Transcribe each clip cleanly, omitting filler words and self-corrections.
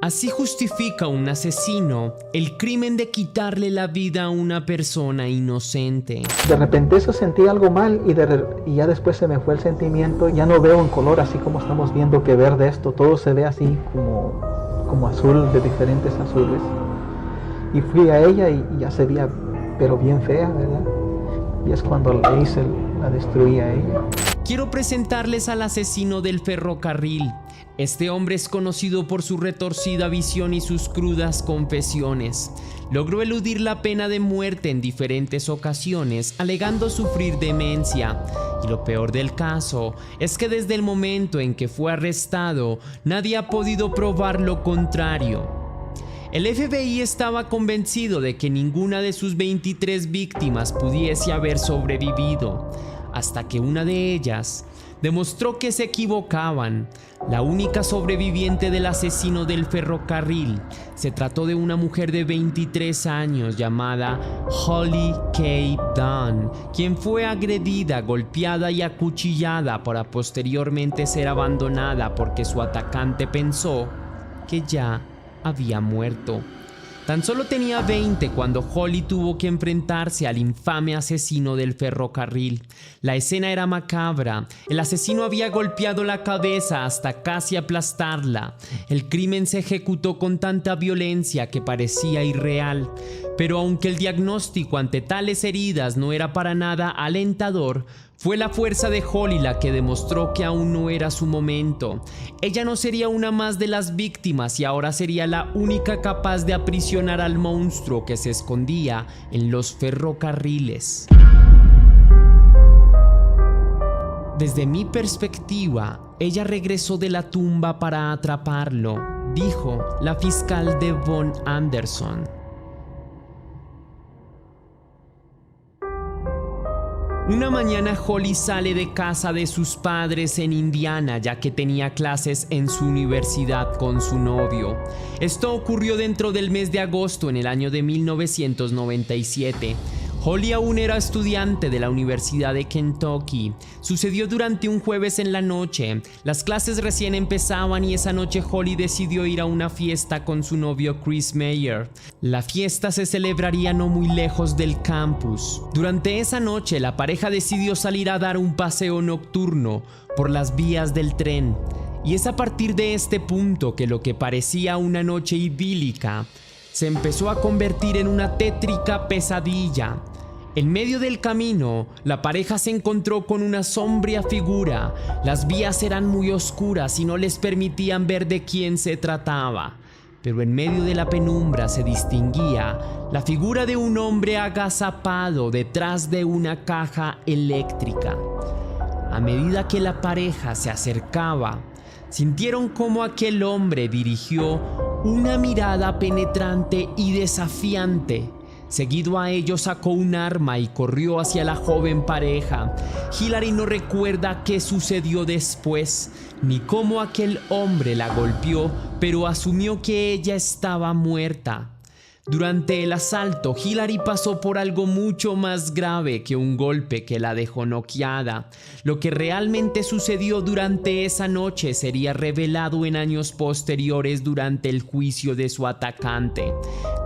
Así justifica un asesino el crimen de quitarle la vida a una persona inocente. De repente eso sentí algo mal y ya después se me fue el sentimiento. Ya no veo en color así como estamos viendo que verde esto. Todo se ve así como azul, de diferentes azules. Y fui a ella y ya se veía, pero bien fea, ¿verdad? Y es cuando la destruí a ella. Quiero presentarles al asesino del ferrocarril. Este hombre es conocido por su retorcida visión y sus crudas confesiones. Logró eludir la pena de muerte en diferentes ocasiones, alegando sufrir demencia. Y lo peor del caso es que desde el momento en que fue arrestado, nadie ha podido probar lo contrario. El FBI estaba convencido de que ninguna de sus 23 víctimas pudiese haber sobrevivido, hasta que una de ellas demostró que se equivocaban. La única sobreviviente del asesino del ferrocarril se trató de una mujer de 23 años llamada Holly Kay Dunn, quien fue agredida, golpeada y acuchillada para posteriormente ser abandonada porque su atacante pensó que ya había muerto. Tan solo tenía 20 cuando Holly tuvo que enfrentarse al infame asesino del ferrocarril. La escena era macabra. El asesino había golpeado la cabeza hasta casi aplastarla. El crimen se ejecutó con tanta violencia que parecía irreal. Pero aunque el diagnóstico ante tales heridas no era para nada alentador, fue la fuerza de Holly la que demostró que aún no era su momento. Ella no sería una más de las víctimas y ahora sería la única capaz de aprisionar al monstruo que se escondía en los ferrocarriles. Desde mi perspectiva, ella regresó de la tumba para atraparlo, dijo la fiscal Devon Anderson. Una mañana Holly sale de casa de sus padres en Indiana ya que tenía clases en su universidad con su novio. Esto ocurrió dentro del mes de agosto en el año de 1997. Holly aún era estudiante de la Universidad de Kentucky. Sucedió durante un jueves en la noche. Las clases recién empezaban y esa noche Holly decidió ir a una fiesta con su novio Chris Meyer. La fiesta se celebraría no muy lejos del campus. Durante esa noche la pareja decidió salir a dar un paseo nocturno por las vías del tren. Y es a partir de este punto que lo que parecía una noche idílica se empezó a convertir en una tétrica pesadilla. En medio del camino, la pareja se encontró con una sombría figura. Las vías eran muy oscuras y no les permitían ver de quién se trataba. Pero en medio de la penumbra se distinguía la figura de un hombre agazapado detrás de una caja eléctrica. A medida que la pareja se acercaba, sintieron cómo aquel hombre dirigió una mirada penetrante y desafiante. Seguido a ello sacó un arma y corrió hacia la joven pareja. Hillary no recuerda qué sucedió después, ni cómo aquel hombre la golpeó, pero asumió que ella estaba muerta. Durante el asalto, Hillary pasó por algo mucho más grave que un golpe que la dejó noqueada. Lo que realmente sucedió durante esa noche sería revelado en años posteriores durante el juicio de su atacante.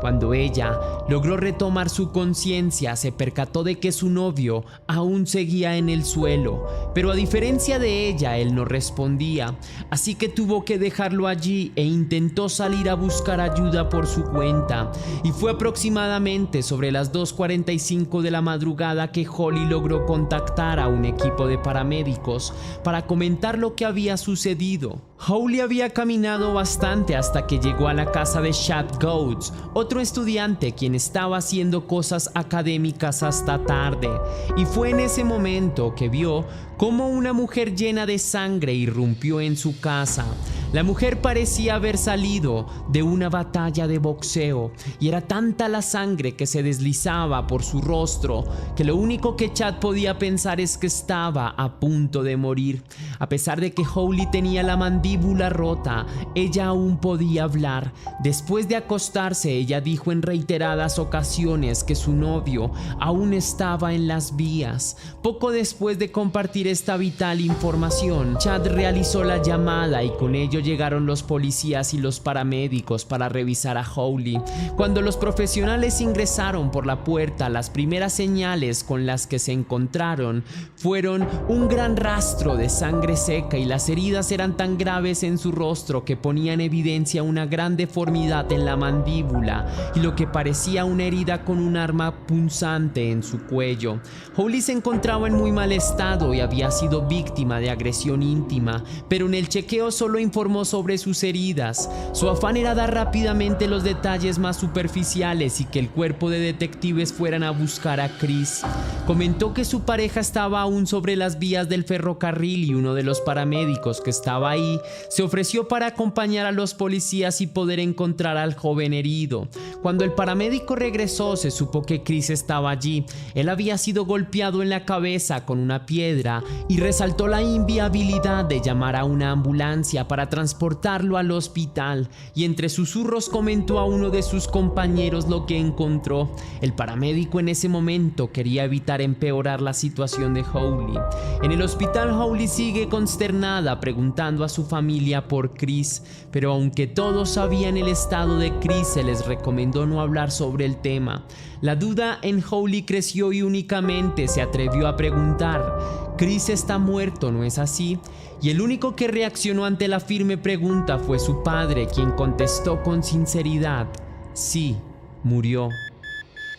Cuando ella logró retomar su conciencia, se percató de que su novio aún seguía en el suelo, pero a diferencia de ella, él no respondía, así que tuvo que dejarlo allí e intentó salir a buscar ayuda por su cuenta. Y fue aproximadamente sobre las 2:45 de la madrugada que Holly logró contactar a un equipo de paramédicos para comentar lo que había sucedido. Holly había caminado bastante hasta que llegó a la casa de Chad Goetz, otro estudiante quien estaba haciendo cosas académicas hasta tarde, y fue en ese momento que vio cómo una mujer llena de sangre irrumpió en su casa. La mujer parecía haber salido de una batalla de boxeo y era tanta la sangre que se deslizaba por su rostro que lo único que Chad podía pensar es que estaba a punto de morir. A pesar de que Holly tenía la mandíbula rota, ella aún podía hablar. Después de acostarse, ella dijo en reiteradas ocasiones que su novio aún estaba en las vías. Poco después de compartir esta vital información, Chad realizó la llamada y con ello ello llegaron los policías y los paramédicos para revisar a Hawley. Cuando los profesionales ingresaron por la puerta, las primeras señales con las que se encontraron fueron un gran rastro de sangre seca, y las heridas eran tan graves en su rostro que ponían en evidencia una gran deformidad en la mandíbula y lo que parecía una herida con un arma punzante en su cuello. Hawley se encontraba en muy mal estado y había sido víctima de agresión íntima, pero en el chequeo solo informó sobre sus heridas. Su afán era dar rápidamente los detalles más superficiales y que el cuerpo de detectives fueran a buscar a Chris. Comentó que su pareja estaba aún sobre las vías del ferrocarril y uno de los paramédicos que estaba ahí se ofreció para acompañar a los policías y poder encontrar al joven herido. Cuando el paramédico regresó, se supo que Chris estaba allí. Él había sido golpeado en la cabeza con una piedra y resaltó la inviabilidad de llamar a una ambulancia para transportarlo al hospital, y entre susurros comentó a uno de sus compañeros lo que encontró. El paramédico en ese momento quería evitar empeorar la situación de Hawley. En el hospital, Hawley sigue consternada preguntando a su familia por Chris, pero aunque todos sabían el estado de Chris, se les recomendó no hablar sobre el tema. La duda en Hawley creció y únicamente se atrevió a preguntar: «Chris está muerto, ¿no es así?». Y el único que reaccionó ante la firme pregunta fue su padre, quien contestó con sinceridad: «Sí, murió».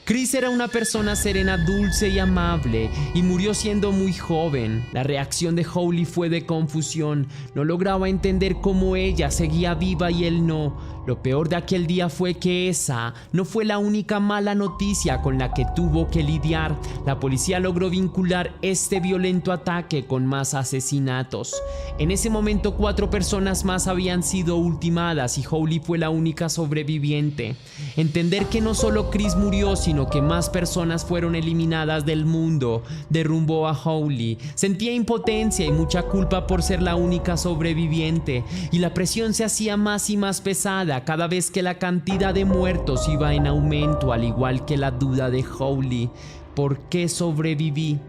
Chris era una persona serena, dulce y amable, y murió siendo muy joven. La reacción de Hawley fue de confusión. No lograba entender cómo ella seguía viva y él no. Lo peor de aquel día fue que esa no fue la única mala noticia con la que tuvo que lidiar. La policía logró vincular este violento ataque con más asesinatos. En ese momento 4 personas más habían sido ultimadas y Hawley fue la única sobreviviente. Entender que no solo Chris murió, sino que más personas fueron eliminadas del mundo, derrumbó a Hawley. Sentía impotencia y mucha culpa por ser la única sobreviviente, y la presión se hacía más y más pesada cada vez que la cantidad de muertos iba en aumento, al igual que la duda de Hawley: ¿por qué sobreviví?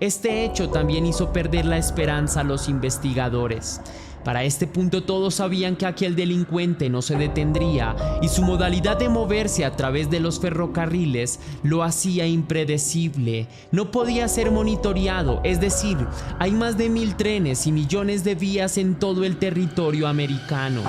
Este hecho también hizo perder la esperanza a los investigadores. Para este punto todos sabían que aquel delincuente no se detendría, y su modalidad de moverse a través de los ferrocarriles lo hacía impredecible. No podía ser monitoreado, es decir, hay más de 1000 trenes y millones de vías en todo el territorio americano.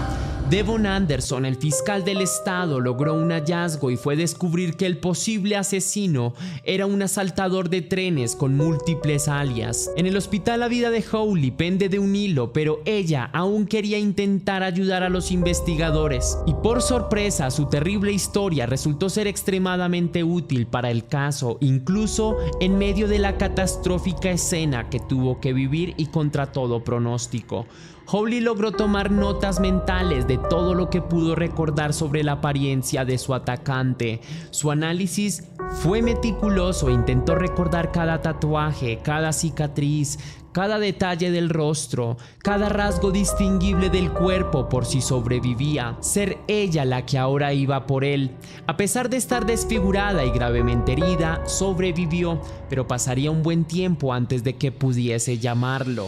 Devon Anderson, el fiscal del estado, logró un hallazgo y fue descubrir que el posible asesino era un asaltador de trenes con múltiples alias. En el hospital la vida de Hawley pende de un hilo, pero ella aún quería intentar ayudar a los investigadores. Y por sorpresa, su terrible historia resultó ser extremadamente útil para el caso, incluso en medio de la catastrófica escena que tuvo que vivir y contra todo pronóstico. Hawley logró tomar notas mentales de todo lo que pudo recordar sobre la apariencia de su atacante. Su análisis fue meticuloso e intentó recordar cada tatuaje, cada cicatriz, cada detalle del rostro, cada rasgo distinguible del cuerpo por si sobrevivía. Ser ella la que ahora iba por él. A pesar de estar desfigurada y gravemente herida, sobrevivió, pero pasaría un buen tiempo antes de que pudiese llamarlo.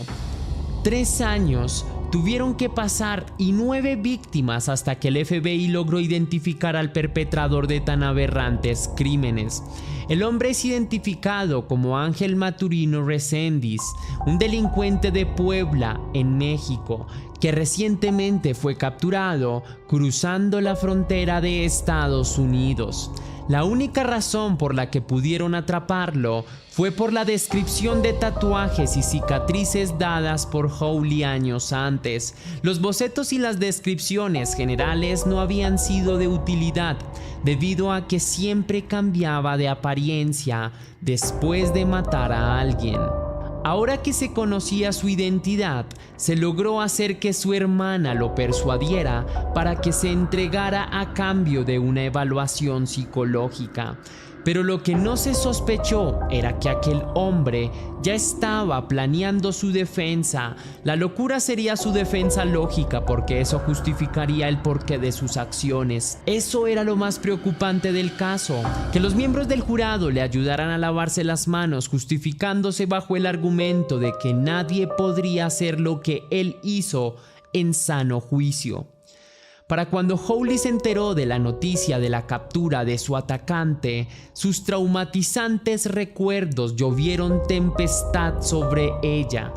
3 años tuvieron que pasar y 9 víctimas hasta que el FBI logró identificar al perpetrador de tan aberrantes crímenes. El hombre es identificado como Ángel Maturino Reséndiz, un delincuente de Puebla, en México, que recientemente fue capturado cruzando la frontera de Estados Unidos. La única razón por la que pudieron atraparlo fue por la descripción de tatuajes y cicatrices dadas por Hawley años antes. Los bocetos y las descripciones generales no habían sido de utilidad, debido a que siempre cambiaba de apariencia después de matar a alguien. Ahora que se conocía su identidad, se logró hacer que su hermana lo persuadiera para que se entregara a cambio de una evaluación psicológica. Pero lo que no se sospechó era que aquel hombre ya estaba planeando su defensa. La locura sería su defensa lógica, porque eso justificaría el porqué de sus acciones. Eso era lo más preocupante del caso, que los miembros del jurado le ayudaran a lavarse las manos, justificándose bajo el argumento de que nadie podría hacer lo que él hizo en sano juicio. Para cuando Hawley se enteró de la noticia de la captura de su atacante, sus traumatizantes recuerdos llovieron tempestad sobre ella.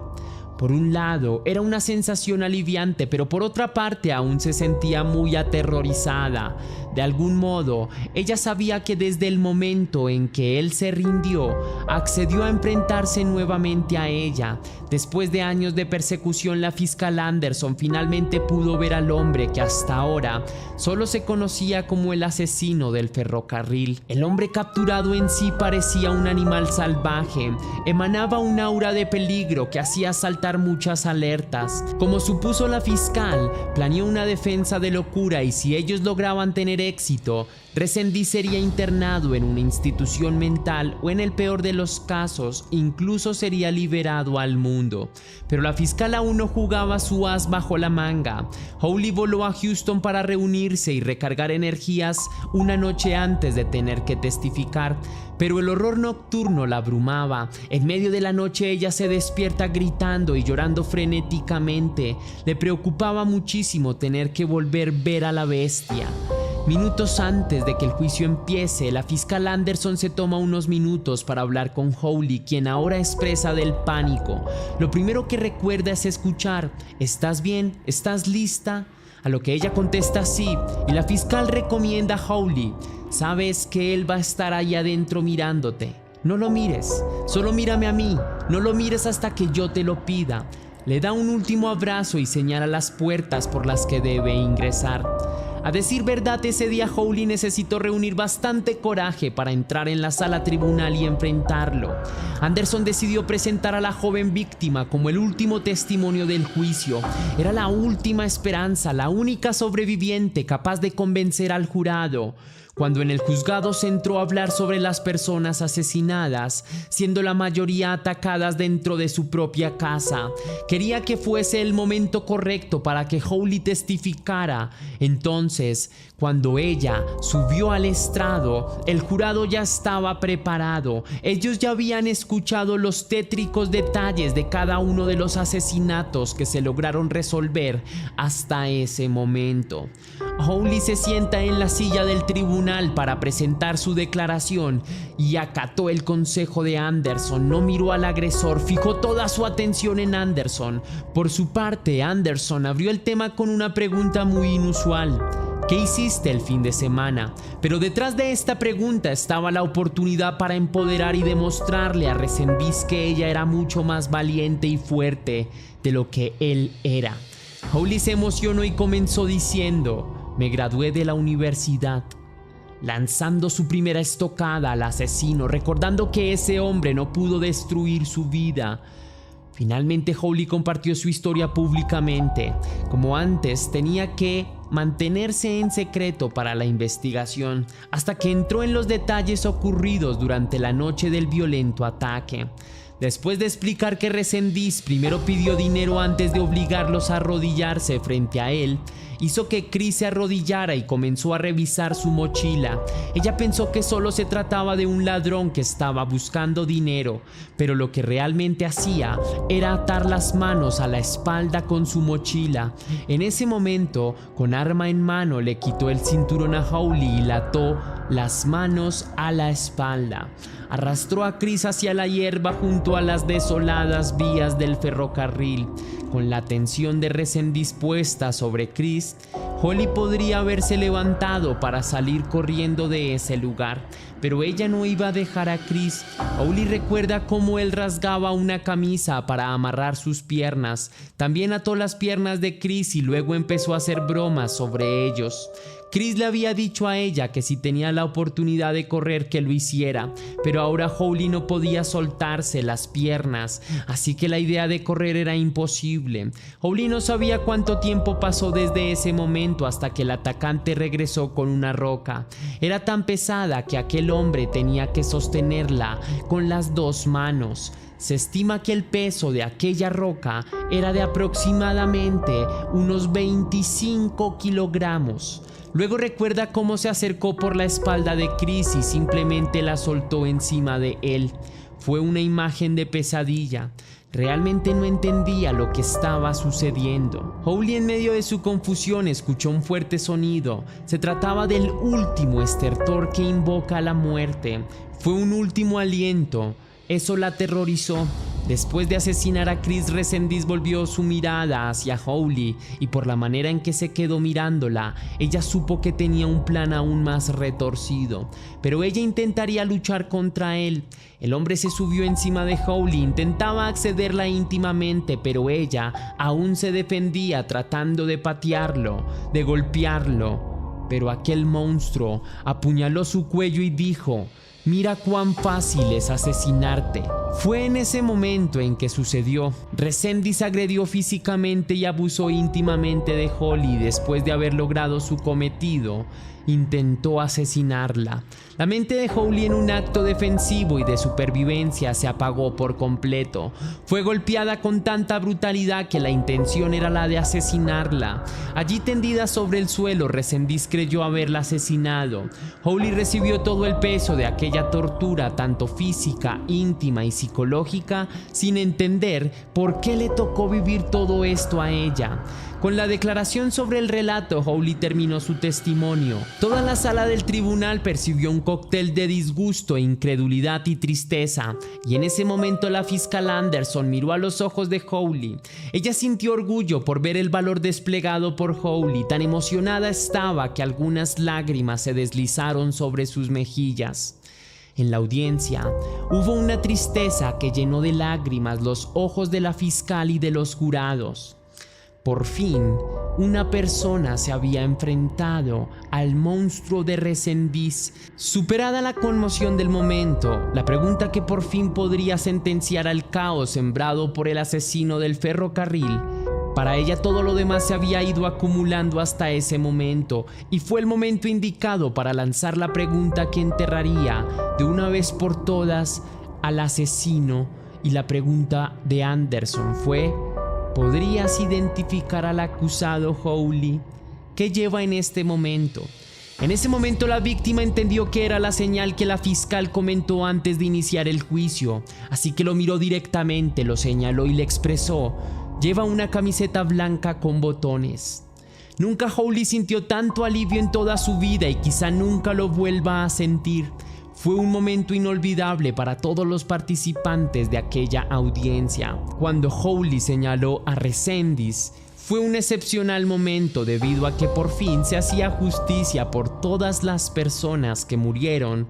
Por un lado, era una sensación aliviante, pero por otra parte aún se sentía muy aterrorizada. De algún modo, ella sabía que desde el momento en que él se rindió, accedió a enfrentarse nuevamente a ella. Después de años de persecución, la fiscal Anderson finalmente pudo ver al hombre que hasta ahora solo se conocía como el asesino del ferrocarril. El hombre capturado en sí parecía un animal salvaje, emanaba un aura de peligro que hacía saltar muchas alertas. Como supuso la fiscal, planeó una defensa de locura y si ellos lograban tener éxito, Resendiz sería internado en una institución mental o en el peor de los casos, incluso sería liberado al mundo. Pero la fiscal aún no jugaba su as bajo la manga. Hawley voló a Houston para reunirse y recargar energías una noche antes de tener que testificar. Pero el horror nocturno la abrumaba. En medio de la noche ella se despierta gritando y llorando frenéticamente. Le preocupaba muchísimo tener que volver a ver a la bestia. Minutos antes de que el juicio empiece, la fiscal Anderson se toma unos minutos para hablar con Hawley, quien ahora es presa del pánico. Lo primero que recuerda es escuchar: ¿estás bien? ¿Estás lista? A lo que ella contesta sí, y la fiscal recomienda a Hawley: sabes que él va a estar ahí adentro mirándote. No lo mires, solo mírame a mí, no lo mires hasta que yo te lo pida. Le da un último abrazo y señala las puertas por las que debe ingresar. A decir verdad, ese día Hawley necesitó reunir bastante coraje para entrar en la sala tribunal y enfrentarlo. Anderson decidió presentar a la joven víctima como el último testimonio del juicio. Era la última esperanza, la única sobreviviente capaz de convencer al jurado. Cuando en el juzgado se entró a hablar sobre las personas asesinadas, siendo la mayoría atacadas dentro de su propia casa, quería que fuese el momento correcto para que Hawley testificara. Entonces, cuando ella subió al estrado, el jurado ya estaba preparado. Ellos ya habían escuchado los tétricos detalles de cada uno de los asesinatos que se lograron resolver hasta ese momento. Hawley se sienta en la silla del tribunal para presentar su declaración y acató el consejo de Anderson. No miró al agresor, fijó toda su atención en Anderson. Por su parte, Anderson abrió el tema con una pregunta muy inusual: ¿qué hiciste el fin de semana? Pero detrás de esta pregunta estaba la oportunidad para empoderar y demostrarle a Resendiz que ella era mucho más valiente y fuerte de lo que él era. Hawley se emocionó y comenzó diciendo: me gradué de la universidad, lanzando su primera estocada al asesino, recordando que ese hombre no pudo destruir su vida. Finalmente Hawley compartió su historia públicamente. Como antes, tenía que mantenerse en secreto para la investigación, hasta que entró en los detalles ocurridos durante la noche del violento ataque. Después de explicar que Resendiz primero pidió dinero antes de obligarlos a arrodillarse frente a él, hizo que Chris se arrodillara y comenzó a revisar su mochila. Ella pensó que solo se trataba de un ladrón que estaba buscando dinero, pero lo que realmente hacía era atar las manos a la espalda con su mochila. En ese momento, con arma en mano, le quitó el cinturón a Hawley y le ató las manos a la espalda. Arrastró a Chris hacia la hierba junto a las desoladas vías del ferrocarril. Con la atención de Resendiz puesta sobre Chris, Hawley podría haberse levantado para salir corriendo de ese lugar, pero ella no iba a dejar a Chris. Hawley recuerda cómo él rasgaba una camisa para amarrar sus piernas. También ató las piernas de Chris y luego empezó a hacer bromas sobre ellos. Chris le había dicho a ella que si tenía la oportunidad de correr que lo hiciera, pero ahora Hawley no podía soltarse las piernas, así que la idea de correr era imposible. Hawley no sabía cuánto tiempo pasó desde ese momento hasta que el atacante regresó con una roca. Era tan pesada que aquel hombre tenía que sostenerla con las dos manos. Se estima que el peso de aquella roca era de aproximadamente unos 25 kilogramos. Luego recuerda cómo se acercó por la espalda de Chris y simplemente la soltó encima de él. fue una imagen de pesadilla. Realmente no entendía lo que estaba sucediendo. Hawley, en medio de su confusión, escuchó un fuerte sonido. Se trataba del último estertor que invoca a la muerte. Fue un último aliento. Eso la aterrorizó. Después de asesinar a Chris, Resendiz volvió su mirada hacia Hawley y por la manera en que se quedó mirándola, ella supo que tenía un plan aún más retorcido. Pero ella intentaría luchar contra él. El hombre se subió encima de Hawley, intentaba accederla íntimamente, pero ella aún se defendía tratando de patearlo, de golpearlo. Pero aquel monstruo apuñaló su cuello y dijo: «Mira cuán fácil es asesinarte». Fue en ese momento en que sucedió. Resendiz agredió físicamente y abusó íntimamente de Hawley. Después de haber logrado su cometido, intentó asesinarla. La mente de Hawley, en un acto defensivo y de supervivencia, se apagó por completo. Fue golpeada con tanta brutalidad que la intención era la de asesinarla. Allí tendida sobre el suelo, Resendiz creyó haberla asesinado. Hawley recibió todo el peso de aquella tortura, tanto física, íntima y psicológica, sin entender por qué le tocó vivir todo esto a ella. Con la declaración sobre el relato, Hawley terminó su testimonio. Toda la sala del tribunal percibió un cóctel de disgusto, incredulidad y tristeza, y en ese momento la fiscal Anderson miró a los ojos de Hawley. Ella sintió orgullo por ver el valor desplegado por Hawley. Tan emocionada estaba que algunas lágrimas se deslizaron sobre sus mejillas. En la audiencia hubo una tristeza que llenó de lágrimas los ojos de la fiscal y de los jurados. Por fin, una persona se había enfrentado al monstruo de Resendiz. Superada la conmoción del momento, la pregunta que por fin podría sentenciar al caos sembrado por el asesino del ferrocarril, para ella todo lo demás se había ido acumulando hasta ese momento, y fue el momento indicado para lanzar la pregunta que enterraría de una vez por todas al asesino. Y la pregunta de Anderson fue: ¿podrías identificar al acusado, Hawley? ¿Qué lleva en este momento? En ese momento la víctima entendió que era la señal que la fiscal comentó antes de iniciar el juicio, así que lo miró directamente, lo señaló y le expresó: lleva una camiseta blanca con botones. Nunca Hawley sintió tanto alivio en toda su vida y quizá nunca lo vuelva a sentir. Fue un momento inolvidable para todos los participantes de aquella audiencia. Cuando Hawley señaló a Resendiz, fue un excepcional momento debido a que por fin se hacía justicia por todas las personas que murieron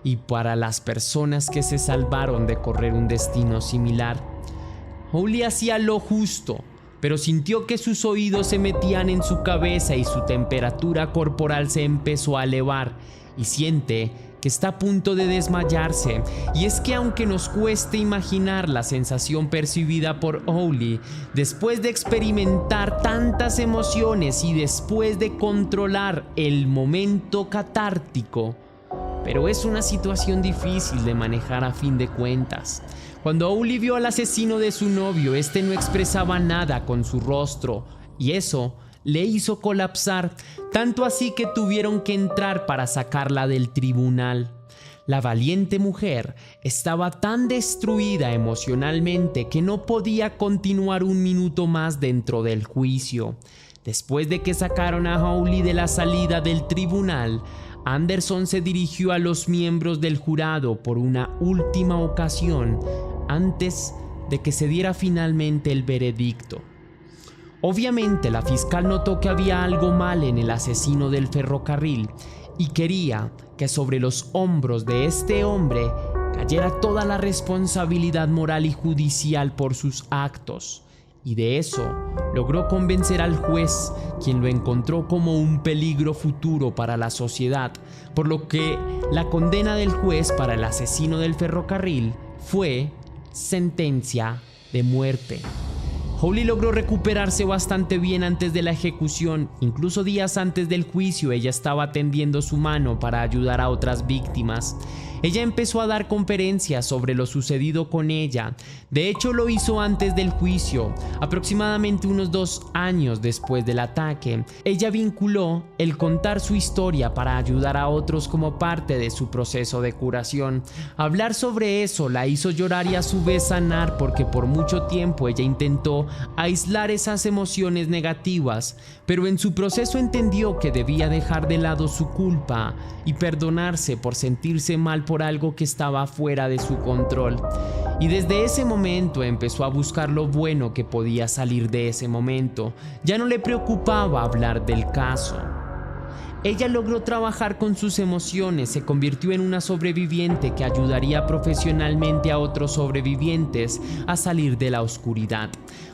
y para las personas que se salvaron de correr un destino similar. Hawley hacía lo justo, pero sintió que sus oídos se metían en su cabeza y su temperatura corporal se empezó a elevar, y siente que está a punto de desmayarse. Y es que aunque nos cueste imaginar la sensación percibida por Hawley después de experimentar tantas emociones y después de controlar el momento catártico, pero es una situación difícil de manejar a fin de cuentas. Cuando Hawley vio al asesino de su novio, este no expresaba nada con su rostro, y eso le hizo colapsar, tanto así que tuvieron que entrar para sacarla del tribunal. La valiente mujer estaba tan destruida emocionalmente que no podía continuar un minuto más dentro del juicio. Después de que sacaron a Hawley de la salida del tribunal, Anderson se dirigió a los miembros del jurado por una última ocasión antes de que se diera finalmente el veredicto. Obviamente la fiscal notó que había algo mal en el asesino del ferrocarril y quería que sobre los hombros de este hombre cayera toda la responsabilidad moral y judicial por sus actos. Y de eso logró convencer al juez, quien lo encontró como un peligro futuro para la sociedad, por lo que la condena del juez para el asesino del ferrocarril fue sentencia de muerte. Holly logró recuperarse bastante bien antes de la ejecución. Incluso días antes del juicio, ella estaba tendiendo su mano para ayudar a otras víctimas. Ella empezó a dar conferencias sobre lo sucedido con ella. De hecho, lo hizo antes del juicio, aproximadamente unos 2 años después del ataque. Ella vinculó el contar su historia para ayudar a otros como parte de su proceso de curación. Hablar sobre eso la hizo llorar y a su vez sanar, porque por mucho tiempo ella intentó aislar esas emociones negativas, pero en su proceso entendió que debía dejar de lado su culpa y perdonarse por sentirse mal por algo que estaba fuera de su control. Y desde ese momento empezó a buscar lo bueno que podía salir de ese momento. Ya no le preocupaba hablar del caso. Ella logró trabajar con sus emociones, se convirtió en una sobreviviente que ayudaría profesionalmente a otros sobrevivientes a salir de la oscuridad.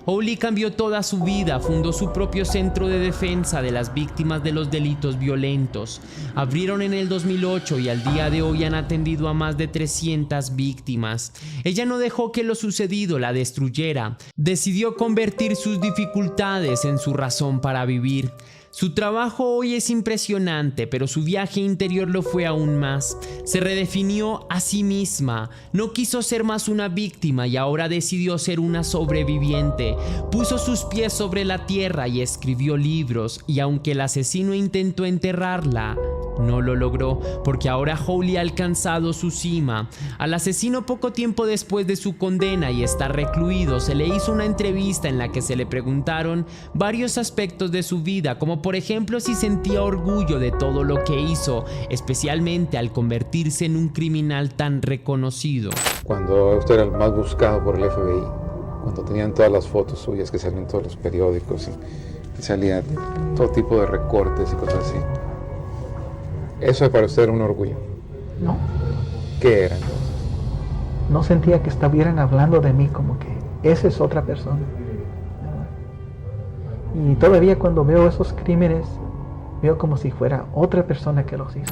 Holly cambió toda su vida, fundó su propio centro de defensa de las víctimas de los delitos violentos. Abrieron en el 2008 y al día de hoy han atendido a más de 300 víctimas. Ella no dejó que lo sucedido la destruyera. Decidió convertir sus dificultades en su razón para vivir. Su trabajo hoy es impresionante, pero su viaje interior lo fue aún más. Se redefinió a sí misma, no quiso ser más una víctima y ahora decidió ser una sobreviviente. Puso sus pies sobre la tierra y escribió libros, y aunque el asesino intentó enterrarla, no lo logró, porque ahora Holly ha alcanzado su cima. Al asesino, poco tiempo después de su condena y estar recluido, se le hizo una entrevista en la que se le preguntaron varios aspectos de su vida, como por ejemplo si sentía orgullo de todo lo que hizo, especialmente al convertirse en un criminal tan reconocido. Cuando usted era el más buscado por el FBI, cuando tenían todas las fotos suyas que salían en todos los periódicos y salían todo tipo de recortes y cosas así, ¿eso para usted era un orgullo? No. ¿Qué era entonces? No sentía que estuvieran hablando de mí como que esa es otra persona. Y todavía cuando veo esos crímenes, veo como si fuera otra persona que los hizo.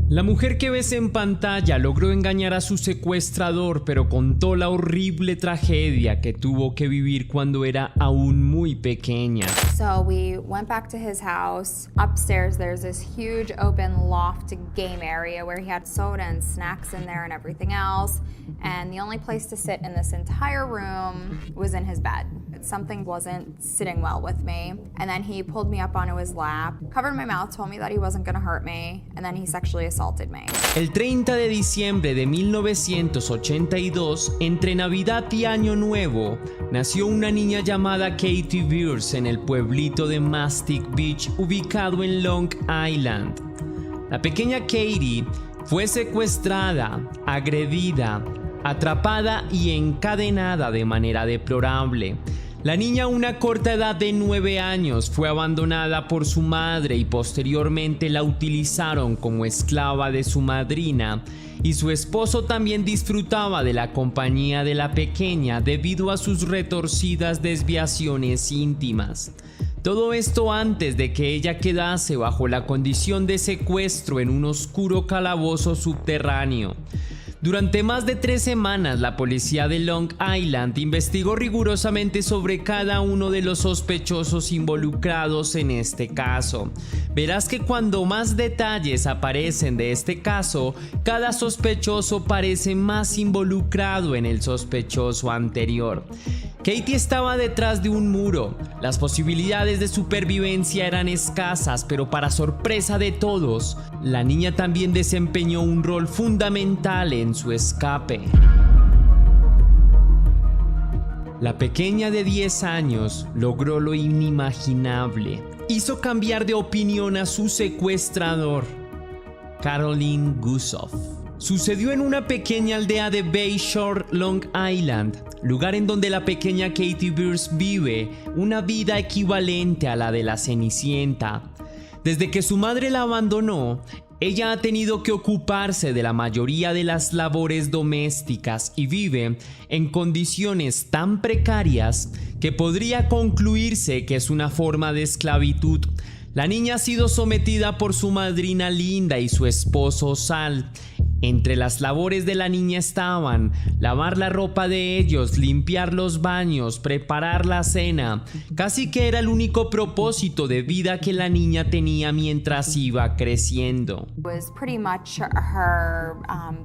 La mujer que ves en pantalla logró engañar a su secuestrador, pero contó la horrible tragedia que tuvo que vivir cuando era aún muy pequeña. So we went back to his house. Upstairs there's this huge open loft game area where he had soda and snacks in there and everything else. And the only place to sit in this entire room was in his bed. Something wasn't sitting well with me. And then he pulled me up onto his lap, covered my mouth, told me that he wasn't gonna hurt me, and then he sexually assaulted me. El 30 de diciembre de 1982, entre Navidad y Año Nuevo, nació una niña llamada Katie Beers en el pueblito de Mastic Beach, ubicado en Long Island. La pequeña Katie fue secuestrada, agredida, atrapada y encadenada de manera deplorable. La niña a una corta edad de 9 años fue abandonada por su madre y posteriormente la utilizaron como esclava de su madrina, y su esposo también disfrutaba de la compañía de la pequeña debido a sus retorcidas desviaciones íntimas. Todo esto antes de que ella quedase bajo la condición de secuestro en un oscuro calabozo subterráneo. Durante más de 3 semanas, la policía de Long Island investigó rigurosamente sobre cada uno de los sospechosos involucrados en este caso. Verás que cuando más detalles aparecen de este caso, cada sospechoso parece más involucrado en el sospechoso anterior. Katie estaba detrás de un muro. Las posibilidades de supervivencia eran escasas, pero para sorpresa de todos, la niña también desempeñó un rol fundamental en su escape. La pequeña de 10 años logró lo inimaginable. Hizo cambiar de opinión a su secuestrador, Caroline Gussoff. Sucedió en una pequeña aldea de Bayshore, Long Island, lugar en donde la pequeña Katie Beers vive una vida equivalente a la de la Cenicienta. Desde que su madre la abandonó, ella ha tenido que ocuparse de la mayoría de las labores domésticas y vive en condiciones tan precarias que podría concluirse que es una forma de esclavitud. La niña ha sido sometida por su madrina Linda y su esposo Sal. Entre las labores de la niña estaban lavar la ropa de ellos, limpiar los baños, preparar la cena. Casi que era el único propósito de vida que la niña tenía mientras iba creciendo. Was pretty much her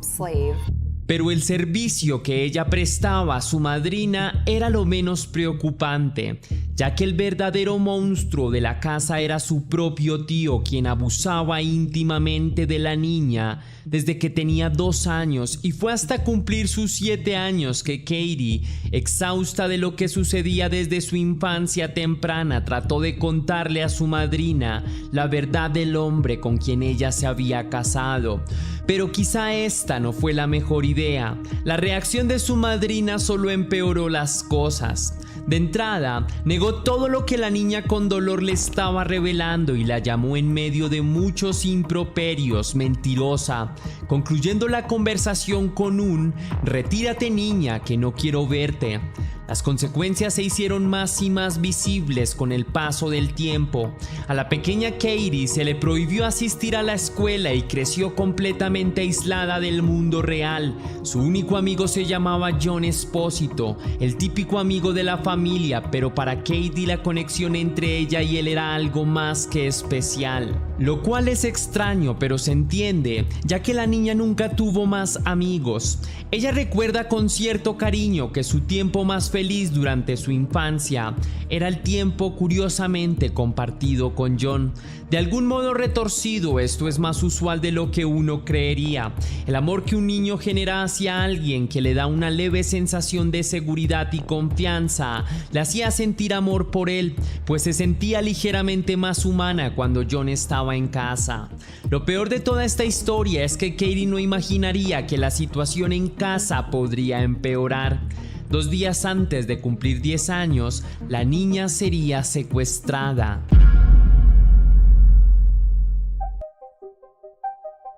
slave. Pero el servicio que ella prestaba a su madrina era lo menos preocupante, ya que el verdadero monstruo de la casa era su propio tío, quien abusaba íntimamente de la niña desde que tenía 2 años, y fue hasta cumplir sus 7 años que Katie, exhausta de lo que sucedía desde su infancia temprana, trató de contarle a su madrina la verdad del hombre con quien ella se había casado. Pero quizá esta no fue la mejor idea. La reacción de su madrina solo empeoró las cosas. De entrada, negó todo lo que la niña con dolor le estaba revelando y la llamó en medio de muchos improperios mentirosa, concluyendo la conversación con un «retírate, niña, que no quiero verte». Las consecuencias se hicieron más y más visibles con el paso del tiempo. A la pequeña Katie se le prohibió asistir a la escuela y creció completamente aislada del mundo real. Su único amigo se llamaba John Espósito, el típico amigo de la familia, pero para Katie la conexión entre ella y él era algo más que especial. Lo cual es extraño, pero se entiende, ya que la niña nunca tuvo más amigos. Ella recuerda con cierto cariño que su tiempo más feliz durante su infancia era el tiempo curiosamente compartido con John. De algún modo retorcido, esto es más usual de lo que uno creería. El amor que un niño genera hacia alguien que le da una leve sensación de seguridad y confianza le hacía sentir amor por él, pues se sentía ligeramente más humana cuando John estaba en casa. Lo peor de toda esta historia es que Katie no imaginaría que la situación en casa podría empeorar. 2 días antes de cumplir 10 años, la niña sería secuestrada.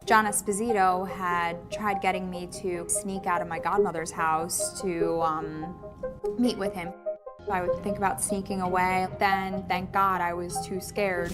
John Esposito had tried getting me to sneak out of my godmother's house to meet with him. I would think about sneaking away. Then, thank God, I was too scared.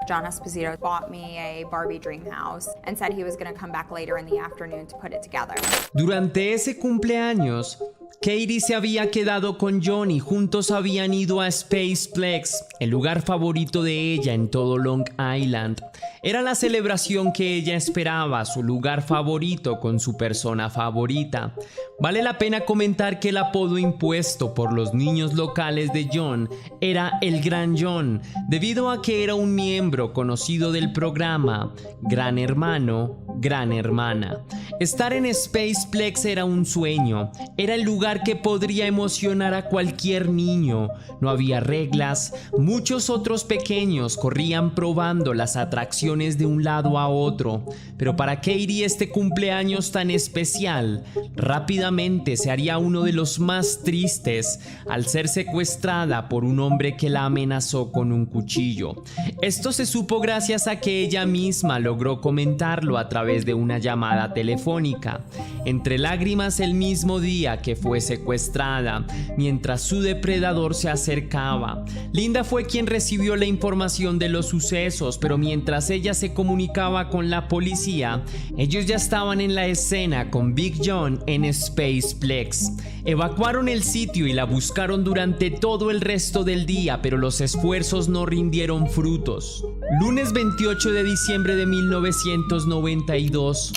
John Esposito bought me a Barbie dream house and said he was going to come back later in the afternoon to put it together. Durante ese cumpleaños, Katie se había quedado con John y juntos habían ido a Spaceplex, el lugar favorito de ella en todo Long Island. Era la celebración que ella esperaba, su lugar favorito con su persona favorita. Vale la pena comentar que el apodo impuesto por los niños locales de John era el Gran John, debido a que era un miembro conocido del programa Gran Hermano, Gran Hermana. Estar en Spaceplex era un sueño, era el lugar que podría emocionar a cualquier niño. No había reglas, muchos otros pequeños corrían probando las atracciones de un lado a otro, pero para Katie este cumpleaños tan especial rápidamente se haría uno de los más tristes al ser secuestrada por un hombre que la amenazó con un cuchillo. Esto se supo gracias a que ella misma logró comentarlo a través de una llamada telefónica, entre lágrimas el mismo día que fue secuestrada, mientras su depredador se acercaba. Linda fue quien recibió la información de los sucesos, pero mientras ella se comunicaba con la policía, ellos ya estaban en la escena con Big John en Spaceplex. Evacuaron el sitio y la buscaron durante todo el resto del día, pero los esfuerzos no rindieron frutos. Lunes 28 de diciembre de 1992,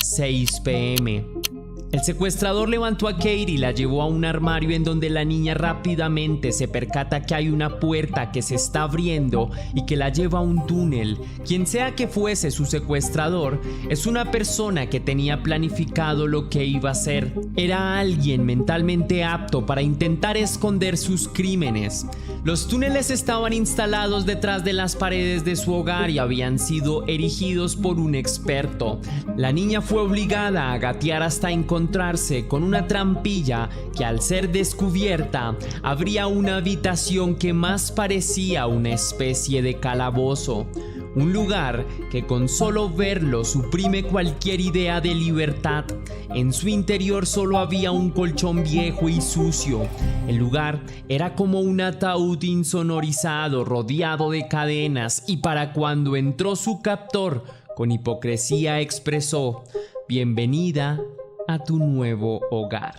6 p.m. El secuestrador levantó a Katie y la llevó a un armario en donde la niña rápidamente se percata que hay una puerta que se está abriendo y que la lleva a un túnel. Quien sea que fuese su secuestrador, es una persona que tenía planificado lo que iba a hacer. Era alguien mentalmente apto para intentar esconder sus crímenes. Los túneles estaban instalados detrás de las paredes de su hogar y habían sido erigidos por un experto. La niña fue obligada a gatear hasta encontrarse con una trampilla que, al ser descubierta, abría una habitación que más parecía una especie de calabozo. Un lugar que con solo verlo suprime cualquier idea de libertad. En su interior solo había un colchón viejo y sucio. El lugar era como un ataúd insonorizado rodeado de cadenas, y para cuando entró su captor, con hipocresía expresó: Bienvenida a tu nuevo hogar.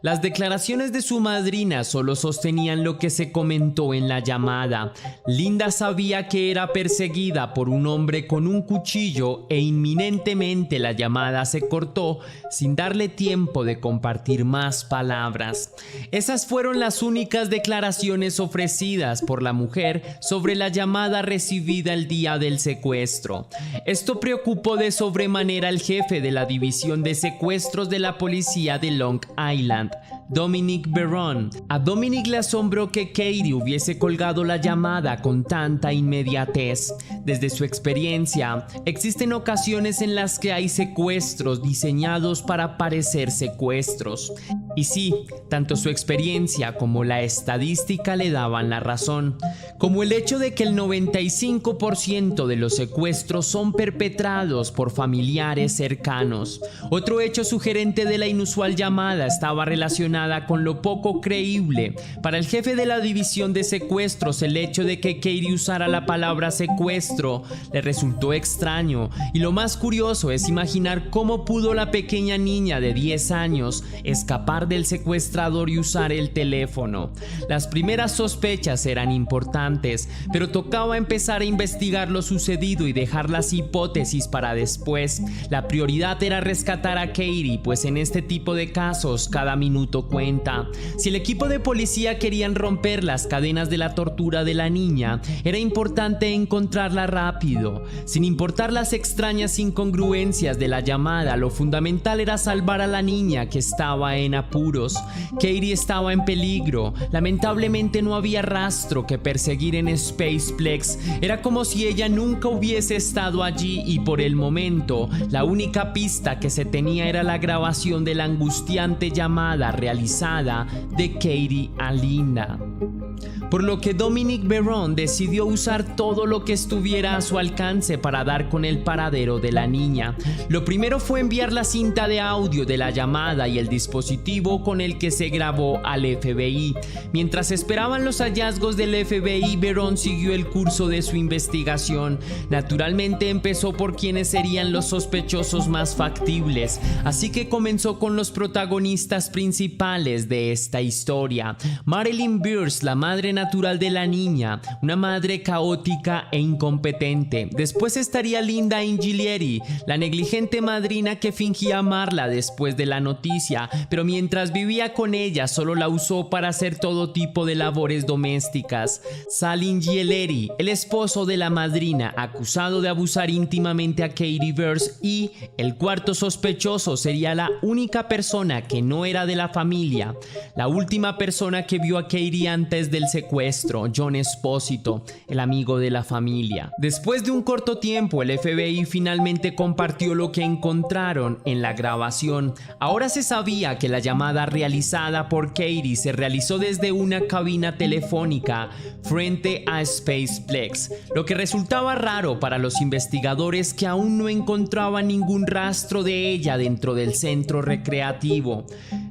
Las declaraciones de su madrina solo sostenían lo que se comentó en la llamada. Linda sabía que era perseguida por un hombre con un cuchillo e inminentemente la llamada se cortó sin darle tiempo de compartir más palabras. Esas fueron las únicas declaraciones ofrecidas por la mujer sobre la llamada recibida el día del secuestro. Esto preocupó de sobremanera al jefe de la división de secuestros de la policía de Long Island, Dominic Barone. A Dominic le asombró que Katie hubiese colgado la llamada con tanta inmediatez. Desde su experiencia, existen ocasiones en las que hay secuestros diseñados para parecer secuestros. Y sí, tanto su experiencia como la estadística le daban la razón, como el hecho de que el 95% de los secuestros son perpetrados por familiares cercanos. Otro hecho sugerente de la inusual llamada estaba relacionada con lo poco creíble. Para el jefe de la división de secuestros, el hecho de que Katie usara la palabra secuestro le resultó extraño, y lo más curioso es imaginar cómo pudo la pequeña niña de 10 años escapar del secuestrador y usar el teléfono. Las primeras sospechas eran importantes, pero tocaba empezar a investigar lo sucedido y dejar las hipótesis para después. La prioridad era rescatar a Katie, pues en este tipo de casos cada minuto cuenta. Si el equipo de policía querían romper las cadenas de la tortura de la niña, era importante encontrarla rápido. Sin importar las extrañas incongruencias de la llamada, lo fundamental era salvar a la niña, que estaba en apuros. Katie estaba en peligro. Lamentablemente no había rastro que perseguir en Spaceplex. Era como si ella nunca hubiese estado allí, y por el momento la única pista que se tenía era la grabación de la angustiante llamada realizada de Katie a Linda. Por lo que Dominic Barone decidió usar todo lo que estuviera a su alcance para dar con el paradero de la niña. Lo primero fue enviar la cinta de audio de la llamada y el dispositivo con el que se grabó al FBI. Mientras esperaban los hallazgos del FBI, Barone siguió el curso de su investigación. Naturalmente empezó por quienes serían los sospechosos más factibles, así que comenzó con los protagonistas principales de esta historia. Marilyn Beers, la madre natural de la niña, una madre caótica e incompetente. Después estaría Linda Inghilleri, la negligente madrina que fingía amarla después de la noticia, pero mientras vivía con ella solo la usó para hacer todo tipo de labores domésticas. Sal Inghilleri, el esposo de la madrina, acusado de abusar íntimamente a Katie Beers, y el cuarto sospechoso sería la única persona que no era de la familia, la última persona que vio a Katie antes del secuestro, John Esposito, el amigo de la familia. Después de un corto tiempo, el FBI finalmente compartió lo que encontraron en la grabación. Ahora se sabía que la llamada realizada por Katie se realizó desde una cabina telefónica frente a Spaceplex, lo que resultaba raro para los investigadores, que aún no encontraban ningún rastro de ella dentro del centro recreativo.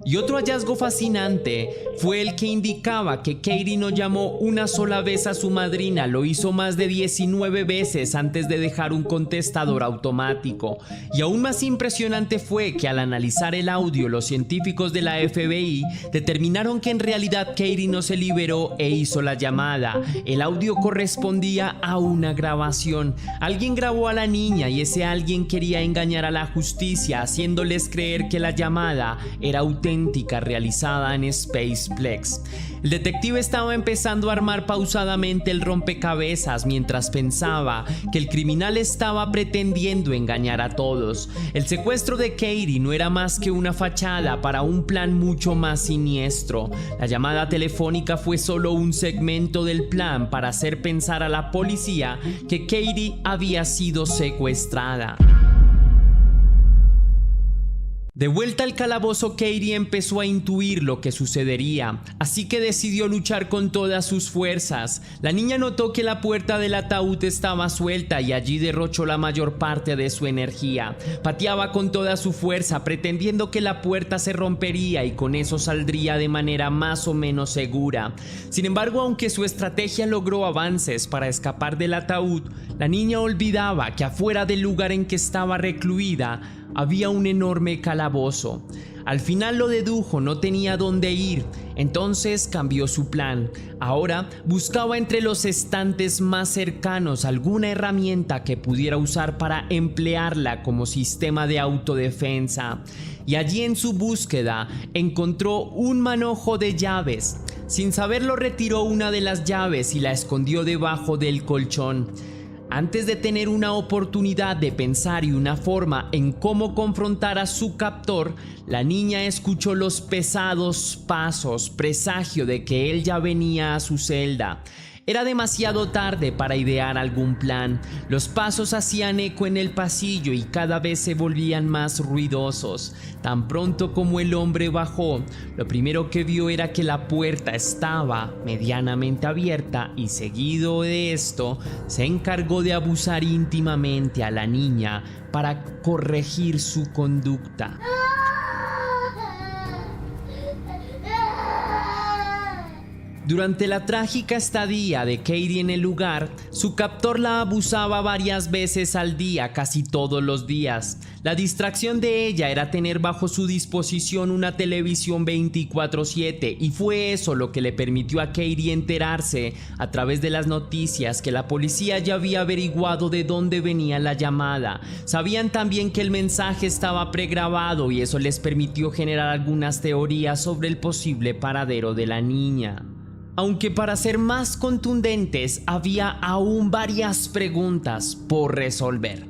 Y otro hallazgo fascinante fue el que indicaba que Katie no llamó una sola vez a su madrina, lo hizo más de 19 veces antes de dejar un contestador automático. Y aún más impresionante fue que al analizar el audio, los científicos de la FBI determinaron que en realidad Katie no se liberó e hizo la llamada. El audio correspondía a una grabación. Alguien grabó a la niña y ese alguien quería engañar a la justicia, haciéndoles creer que la llamada era auténtica, realizada en Spaceplex. El detective estaba empezando a armar pausadamente el rompecabezas mientras pensaba que el criminal estaba pretendiendo engañar a todos. El secuestro de Katie no era más que una fachada para un plan mucho más siniestro. La llamada telefónica fue solo un segmento del plan para hacer pensar a la policía que Katie había sido secuestrada. De vuelta al calabozo, Katie empezó a intuir lo que sucedería, así que decidió luchar con todas sus fuerzas. La niña notó que la puerta del ataúd estaba suelta y allí derrochó la mayor parte de su energía. Pateaba con toda su fuerza, pretendiendo que la puerta se rompería y con eso saldría de manera más o menos segura. Sin embargo, aunque su estrategia logró avances para escapar del ataúd, la niña olvidaba que afuera del lugar en que estaba recluida había un enorme calabozo. Al final lo dedujo, no tenía dónde ir, entonces cambió su plan. Ahora buscaba entre los estantes más cercanos alguna herramienta que pudiera usar para emplearla como sistema de autodefensa. Y allí en su búsqueda encontró un manojo de llaves. Sin saberlo retiró una de las llaves y la escondió debajo del colchón. Antes de tener una oportunidad de pensar y una forma en cómo confrontar a su captor, la niña escuchó los pesados pasos, presagio de que él ya venía a su celda. Era demasiado tarde para idear algún plan. Los pasos hacían eco en el pasillo y cada vez se volvían más ruidosos. Tan pronto como el hombre bajó, lo primero que vio era que la puerta estaba medianamente abierta y seguido de esto, se encargó de abusar íntimamente a la niña para corregir su conducta. Durante la trágica estadía de Katie en el lugar, su captor la abusaba varias veces al día, casi todos los días. La distracción de ella era tener bajo su disposición una televisión 24/7 y fue eso lo que le permitió a Katie enterarse a través de las noticias que la policía ya había averiguado de dónde venía la llamada. Sabían también que el mensaje estaba pregrabado y eso les permitió generar algunas teorías sobre el posible paradero de la niña. Aunque para ser más contundentes, había aún varias preguntas por resolver.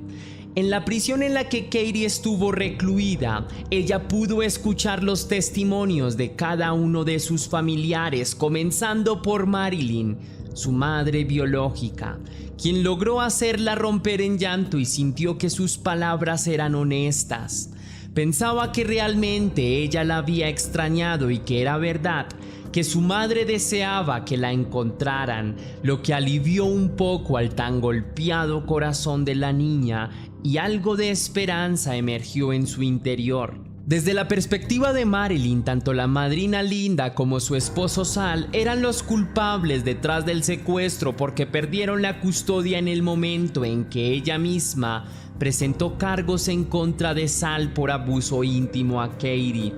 En la prisión en la que Katie estuvo recluida, ella pudo escuchar los testimonios de cada uno de sus familiares, comenzando por Marilyn, su madre biológica, quien logró hacerla romper en llanto y sintió que sus palabras eran honestas. Pensaba que realmente ella la había extrañado y que era verdad, que su madre deseaba que la encontraran, lo que alivió un poco al tan golpeado corazón de la niña y algo de esperanza emergió en su interior. Desde la perspectiva de Marilyn, tanto la madrina Linda como su esposo Sal eran los culpables detrás del secuestro porque perdieron la custodia en el momento en que ella misma presentó cargos en contra de Sal por abuso íntimo a Katie.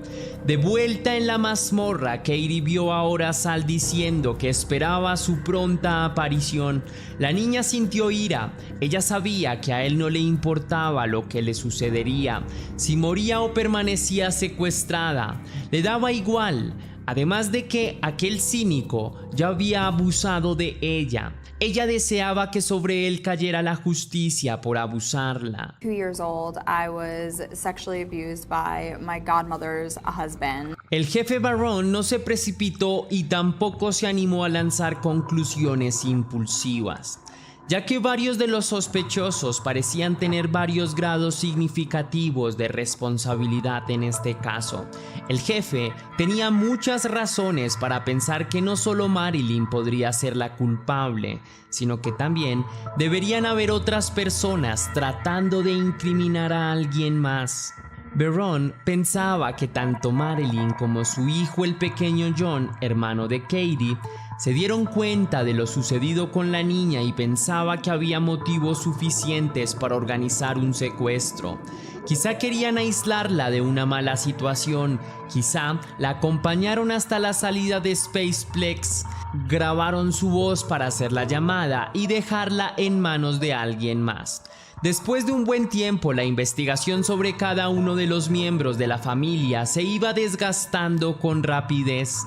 De vuelta en la mazmorra, Katie vio ahora a Sal diciendo que esperaba su pronta aparición. La niña sintió ira. Ella sabía que a él no le importaba lo que le sucedería, si moría o permanecía secuestrada. Le daba igual, además de que aquel cínico ya había abusado de ella. Ella deseaba que sobre él cayera la justicia por abusarla. 2 years old, I was sexually abused by my godmother's husband. El jefe Barron no se precipitó y tampoco se animó a lanzar conclusiones impulsivas, ya que varios de los sospechosos parecían tener varios grados significativos de responsabilidad en este caso. El jefe tenía muchas razones para pensar que no solo Marilyn podría ser la culpable, sino que también deberían haber otras personas tratando de incriminar a alguien más. Barron pensaba que tanto Marilyn como su hijo el pequeño John, hermano de Katie, se dieron cuenta de lo sucedido con la niña y pensaba que había motivos suficientes para organizar un secuestro. Quizá querían aislarla de una mala situación, quizá la acompañaron hasta la salida de Spaceplex, grabaron su voz para hacer la llamada y dejarla en manos de alguien más. Después de un buen tiempo, la investigación sobre cada uno de los miembros de la familia se iba desgastando con rapidez.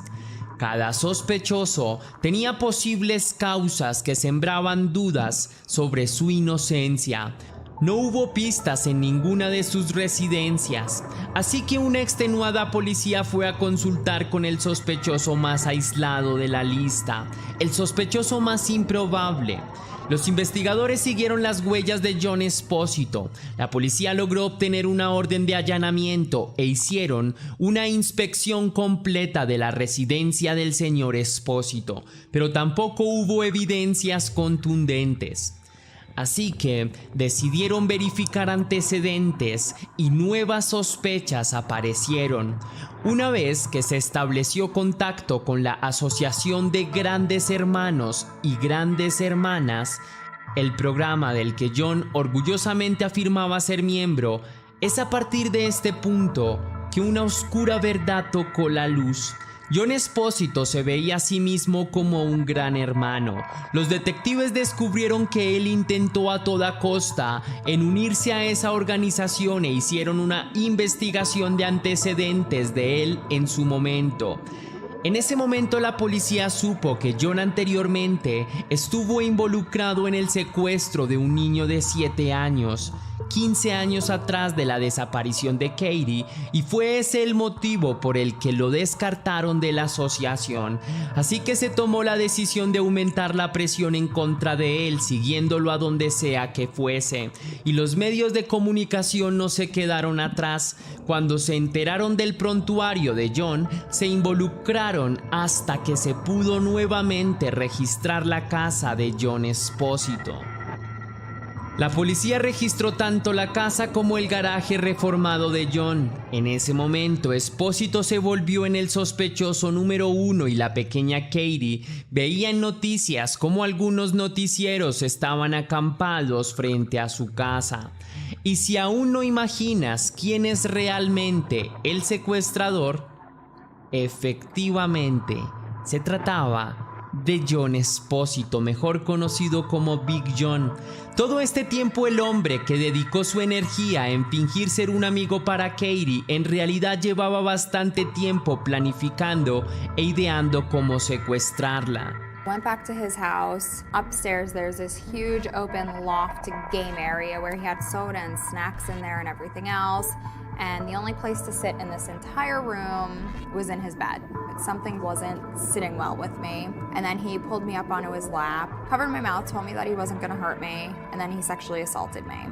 Cada sospechoso tenía posibles causas que sembraban dudas sobre su inocencia. No hubo pistas en ninguna de sus residencias, así que una extenuada policía fue a consultar con el sospechoso más aislado de la lista, el sospechoso más improbable. Los investigadores siguieron las huellas de John Espósito. La policía logró obtener una orden de allanamiento e hicieron una inspección completa de la residencia del señor Espósito, pero tampoco hubo evidencias contundentes. Así que decidieron verificar antecedentes y nuevas sospechas aparecieron. Una vez que se estableció contacto con la Asociación de Grandes Hermanos y Grandes Hermanas, el programa del que John orgullosamente afirmaba ser miembro, Es a partir de este punto que una oscura verdad tocó la luz. Jon Esposito se veía a sí mismo como un gran hermano. Los detectives descubrieron que él intentó a toda costa en unirse a esa organización e hicieron una investigación de antecedentes de él en su momento. En ese momento la policía supo que Jon anteriormente estuvo involucrado en el secuestro de un niño de 7 años. 15 años atrás de la desaparición de Katie, y fue ese el motivo por el que lo descartaron de la asociación. Así que se tomó la decisión de aumentar la presión en contra de él, siguiéndolo a donde sea que fuese. Y los medios de comunicación no se quedaron atrás. Cuando se enteraron del prontuario de Jon, se involucraron hasta que se pudo nuevamente registrar la casa de Jon Esposito. La policía registró tanto la casa como el garaje reformado de Jon. En ese momento, Esposito se volvió en el sospechoso número 1 y la pequeña Katie veía en noticias cómo algunos noticieros estaban acampados frente a su casa. Y si aún no imaginas quién es realmente el secuestrador, efectivamente se trataba de Jon Esposito, mejor conocido como Big Jon. Todo este tiempo el hombre que dedicó su energía en fingir ser un amigo para Katie, en realidad llevaba bastante tiempo planificando e ideando cómo secuestrarla. Went back to his house. Upstairs there's this huge open loft game area where he had soda and snacks in there and everything else. And the only place to sit in this entire room was in his bed. Something wasn't sitting well with me. And then he pulled me up onto his lap, covered my mouth, told me that he wasn't gonna hurt me, and then he sexually assaulted me.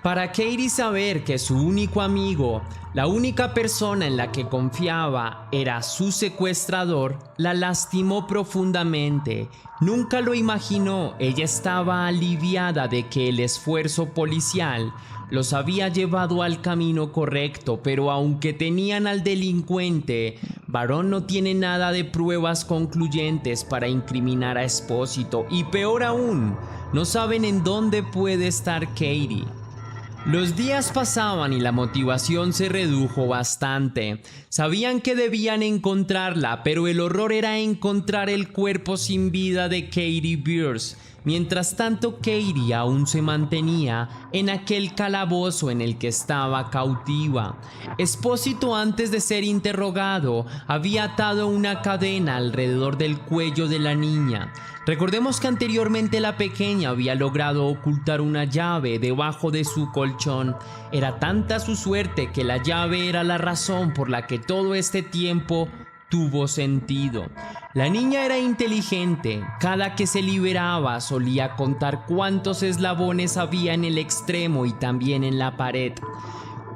Para Katie, saber que su único amigo, la única persona en la que confiaba, era su secuestrador, la lastimó profundamente. Nunca lo imaginó. Ella estaba aliviada de que el esfuerzo policial los había llevado al camino correcto, pero aunque tenían al delincuente, Baron no tiene nada de pruebas concluyentes para incriminar a Esposito, y peor aún, no saben en dónde puede estar Katie. Los días pasaban y la motivación se redujo bastante. Sabían que debían encontrarla, pero el horror era encontrar el cuerpo sin vida de Katie Beers. Mientras tanto, Katie aún se mantenía en aquel calabozo en el que estaba cautiva. Esposito, antes de ser interrogado, había atado una cadena alrededor del cuello de la niña. Recordemos que anteriormente la pequeña había logrado ocultar una llave debajo de su colchón. Era tanta su suerte que la llave era la razón por la que todo este tiempo tuvo sentido. La niña era inteligente. Cada que se liberaba solía contar cuántos eslabones había en el extremo y también en la pared.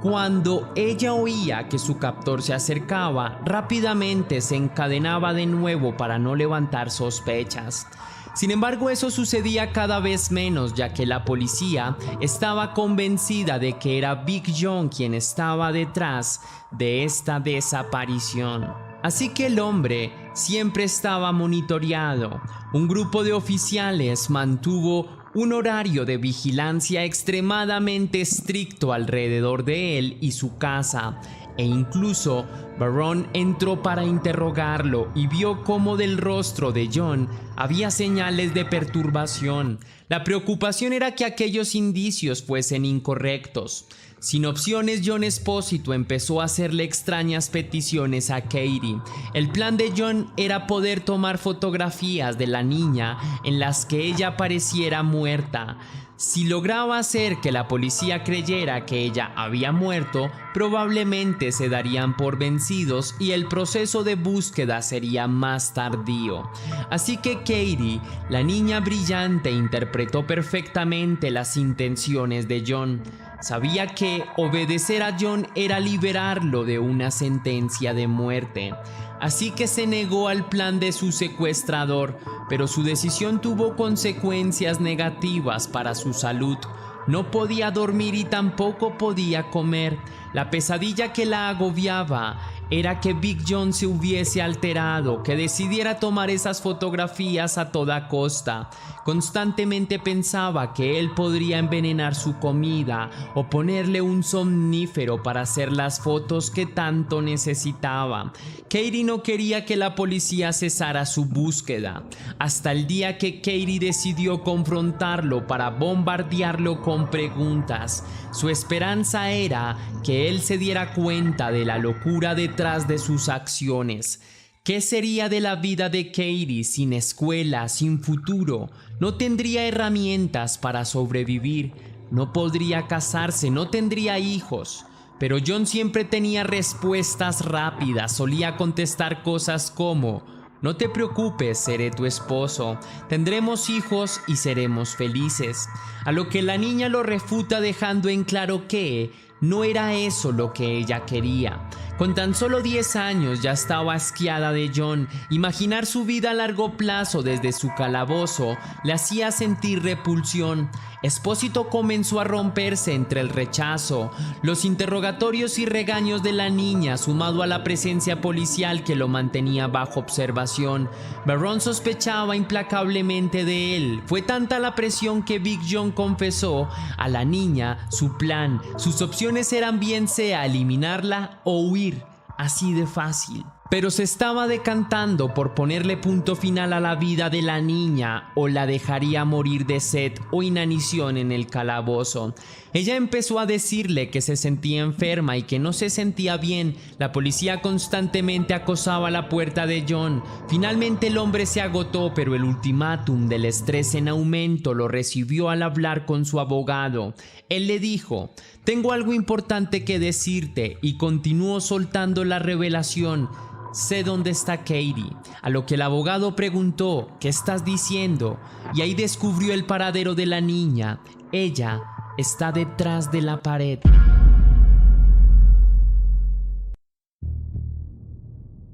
Cuando ella oía que su captor se acercaba, rápidamente se encadenaba de nuevo para no levantar sospechas. Sin embargo, eso sucedía cada vez menos, ya que la policía estaba convencida de que era Big Jon quien estaba detrás de esta desaparición. Así que el hombre siempre estaba monitoreado. Un grupo de oficiales mantuvo un horario de vigilancia extremadamente estricto alrededor de él y su casa, e incluso Baron entró para interrogarlo y vio cómo del rostro de Jon había señales de perturbación. La preocupación era que aquellos indicios fuesen incorrectos. Sin opciones, Jon Esposito empezó a hacerle extrañas peticiones a Katie. El plan de Jon era poder tomar fotografías de la niña en las que ella pareciera muerta. Si lograba hacer que la policía creyera que ella había muerto, probablemente se darían por vencidos y el proceso de búsqueda sería más tardío. Así que Katie, la niña brillante, interpretó perfectamente las intenciones de Jon. Sabía que obedecer a Jon era liberarlo de una sentencia de muerte. Así que se negó al plan de su secuestrador, pero su decisión tuvo consecuencias negativas para su salud. No podía dormir y tampoco podía comer. La pesadilla que la agobiaba era que Big John se hubiese alterado, que decidiera tomar esas fotografías a toda costa. Constantemente pensaba que él podría envenenar su comida o ponerle un somnífero para hacer las fotos que tanto necesitaba. Katie no quería que la policía cesara su búsqueda, hasta el día que Katie decidió confrontarlo para bombardearlo con preguntas. Su esperanza era que él se diera cuenta de la locura detrás de sus acciones. ¿Qué sería de la vida de Katie sin escuela, sin futuro? No tendría herramientas para sobrevivir, no podría casarse, no tendría hijos. Pero John siempre tenía respuestas rápidas, solía contestar cosas como: no te preocupes, seré tu esposo, tendremos hijos y seremos felices. A lo que la niña lo refuta dejando en claro que no era eso lo que ella quería. Con tan solo 10 años ya estaba asqueada de John. Imaginar su vida a largo plazo desde su calabozo le hacía sentir repulsión. Espósito comenzó a romperse entre el rechazo, los interrogatorios y regaños de la niña, sumado a la presencia policial que lo mantenía bajo observación. Barron sospechaba implacablemente de él. Fue tanta la presión que Big John confesó a la niña su plan. Sus opciones eran bien sea eliminarla o huir, así de fácil. Pero se estaba decantando por ponerle punto final a la vida de la niña o la dejaría morir de sed o inanición en el calabozo. Ella empezó a decirle que se sentía enferma y que no se sentía bien. La policía constantemente acosaba la puerta de John. Finalmente el hombre se agotó, pero el ultimátum del estrés en aumento lo recibió al hablar con su abogado. Él le dijo: tengo algo importante que decirte, y continuó soltando la revelación: sé dónde está Katie. A lo que el abogado preguntó: ¿qué estás diciendo? Y ahí descubrió el paradero de la niña. Ella está detrás de la pared.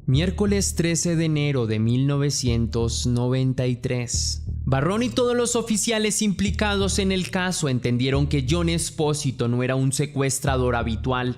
Miércoles 13 de enero de 1993. Barron y todos los oficiales implicados en el caso entendieron que John Espósito no era un secuestrador habitual,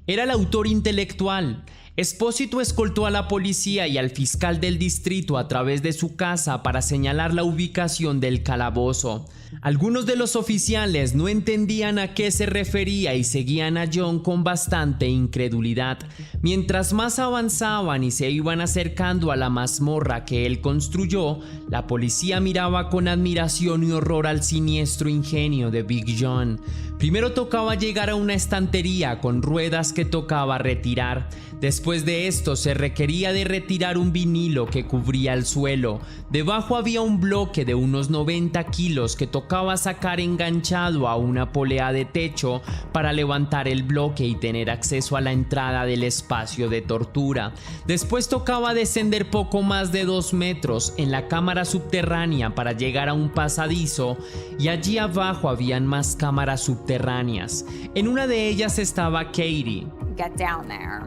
era el autor intelectual. Espósito escoltó a la policía y al fiscal del distrito a través de su casa para señalar la ubicación del calabozo. Algunos de los oficiales no entendían a qué se refería y seguían a John con bastante incredulidad. Mientras más avanzaban y se iban acercando a la mazmorra que él construyó, la policía miraba con admiración y horror al siniestro ingenio de Big John. Primero tocaba llegar a una estantería con ruedas que tocaba retirar. Después de esto se requería de retirar un vinilo que cubría el suelo. Debajo había un bloque de unos 90 kilos que tocaba sacar enganchado a una polea de techo para levantar el bloque y tener acceso a la entrada del espacio de tortura. Después tocaba descender poco más de 2 metros en la cámara subterránea para llegar a un pasadizo, y allí abajo habían más cámaras subterráneas. En una de ellas estaba Katie. Get down there.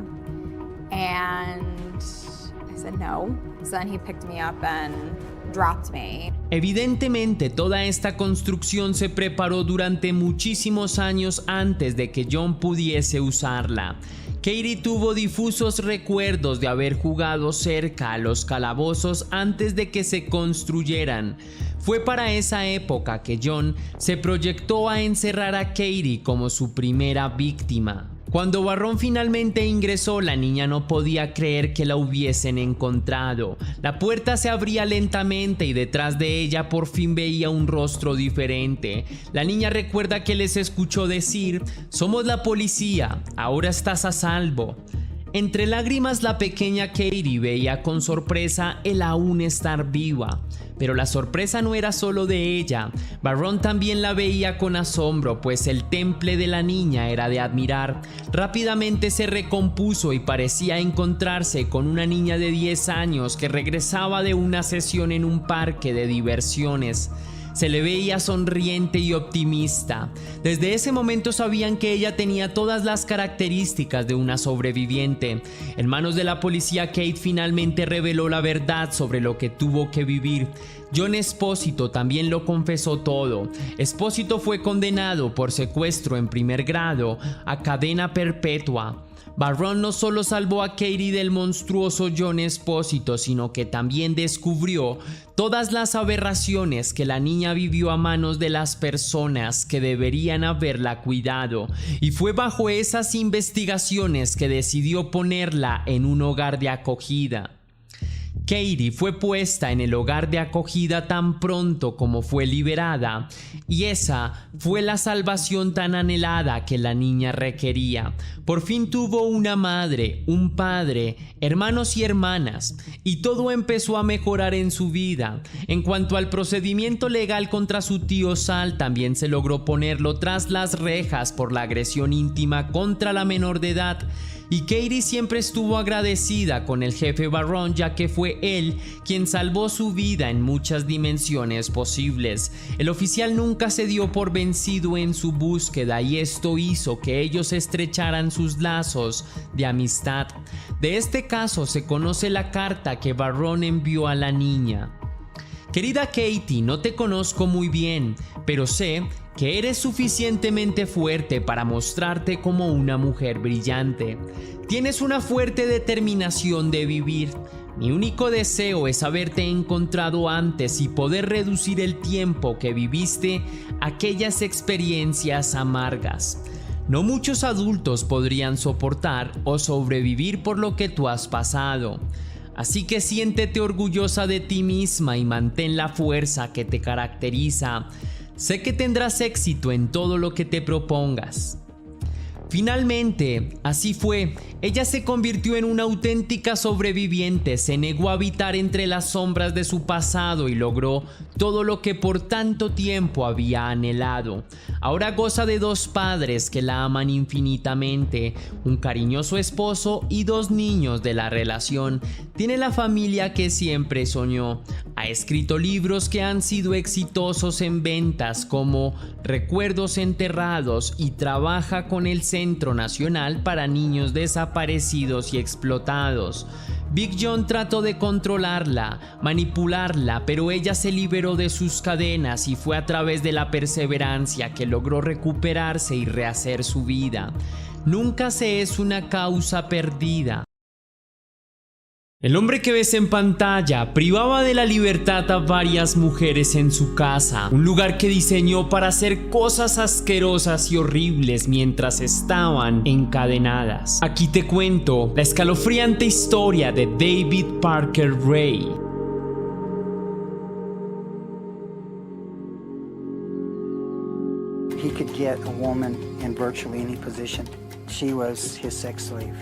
And I said no. So then he picked me up and dropped me. Evidentemente, toda esta construcción se preparó durante muchísimos años antes de que John pudiese usarla. Katie tuvo difusos recuerdos de haber jugado cerca a los calabozos antes de que se construyeran. Fue para esa época que John se proyectó a encerrar a Katie como su primera víctima. Cuando Barron finalmente ingresó, la niña no podía creer que la hubiesen encontrado. La puerta se abría lentamente y detrás de ella por fin veía un rostro diferente. La niña recuerda que les escuchó decir: "Somos la policía, ahora estás a salvo". Entre lágrimas, la pequeña Katie veía con sorpresa el aún estar viva. Pero la sorpresa no era solo de ella. Barron también la veía con asombro, pues el temple de la niña era de admirar. Rápidamente se recompuso y parecía encontrarse con una niña de 10 años que regresaba de una sesión en un parque de diversiones. Se le veía sonriente y optimista. Desde ese momento sabían que ella tenía todas las características de una sobreviviente. En manos de la policía, Kate finalmente reveló la verdad sobre lo que tuvo que vivir. John Espósito también lo confesó todo. Espósito fue condenado por secuestro en primer grado a cadena perpetua. Barron no solo salvó a Katie del monstruoso John Espósito, sino que también descubrió todas las aberraciones que la niña vivió a manos de las personas que deberían haberla cuidado, y fue bajo esas investigaciones que decidió ponerla en un hogar de acogida. Katie fue puesta en el hogar de acogida tan pronto como fue liberada, y esa fue la salvación tan anhelada que la niña requería. Por fin tuvo una madre, un padre, hermanos y hermanas, y todo empezó a mejorar en su vida. En cuanto al procedimiento legal contra su tío Sal, también se logró ponerlo tras las rejas por la agresión íntima contra la menor de edad. Y Katie siempre estuvo agradecida con el jefe Barron, ya que fue él quien salvó su vida en muchas dimensiones posibles. El oficial nunca se dio por vencido en su búsqueda, y esto hizo que ellos estrecharan sus lazos de amistad. De este caso se conoce la carta que Barron envió a la niña. Querida Katie, no te conozco muy bien, pero sé que eres suficientemente fuerte para mostrarte como una mujer brillante. Tienes una fuerte determinación de vivir. Mi único deseo es haberte encontrado antes y poder reducir el tiempo que viviste aquellas experiencias amargas. No muchos adultos podrían soportar o sobrevivir por lo que tú has pasado. Así que siéntete orgullosa de ti misma y mantén la fuerza que te caracteriza. Sé que tendrás éxito en todo lo que te propongas. Finalmente, así fue. Ella se convirtió en una auténtica sobreviviente, se negó a habitar entre las sombras de su pasado y logró todo lo que por tanto tiempo había anhelado. Ahora goza de 2 padres que la aman infinitamente, un cariñoso esposo y 2 niños de la relación. Tiene la familia que siempre soñó. Ha escrito libros que han sido exitosos en ventas como Recuerdos Enterrados y trabaja con el Centro Nacional para Niños Desaparecidos y Explotados. Big John trató de controlarla, manipularla, pero ella se liberó de sus cadenas y fue a través de la perseverancia que logró recuperarse y rehacer su vida. Nunca se es una causa perdida. El hombre que ves en pantalla privaba de la libertad a varias mujeres en su casa, un lugar que diseñó para hacer cosas asquerosas y horribles mientras estaban encadenadas. Aquí te cuento la escalofriante historia de David Parker Ray. He could get a woman in virtually any position. She was his sex slave.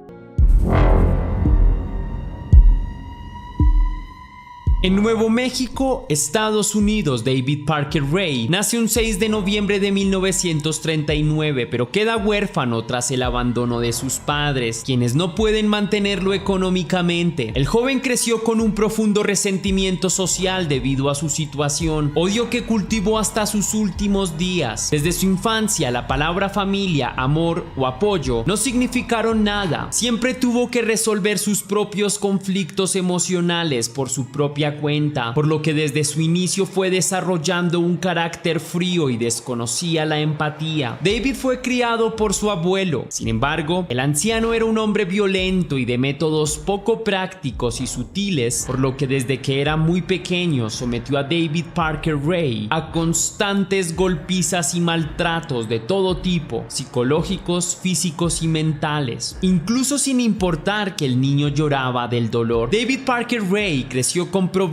En Nuevo México, Estados Unidos, David Parker Ray nace un 6 de noviembre de 1939, pero queda huérfano tras el abandono de sus padres, quienes no pueden mantenerlo económicamente. El joven creció con un profundo resentimiento social debido a su situación, odio que cultivó hasta sus últimos días. Desde su infancia, la palabra familia, amor o apoyo no significaron nada. Siempre tuvo que resolver sus propios conflictos emocionales por su propia cuenta, por lo que desde su inicio fue desarrollando un carácter frío y desconocía la empatía. David fue criado por su abuelo. Sin embargo, el anciano era un hombre violento y de métodos poco prácticos y sutiles, por lo que desde que era muy pequeño sometió a David Parker Ray a constantes golpizas y maltratos de todo tipo, psicológicos, físicos y mentales. Incluso sin importar que el niño lloraba del dolor, David Parker Ray creció con problemas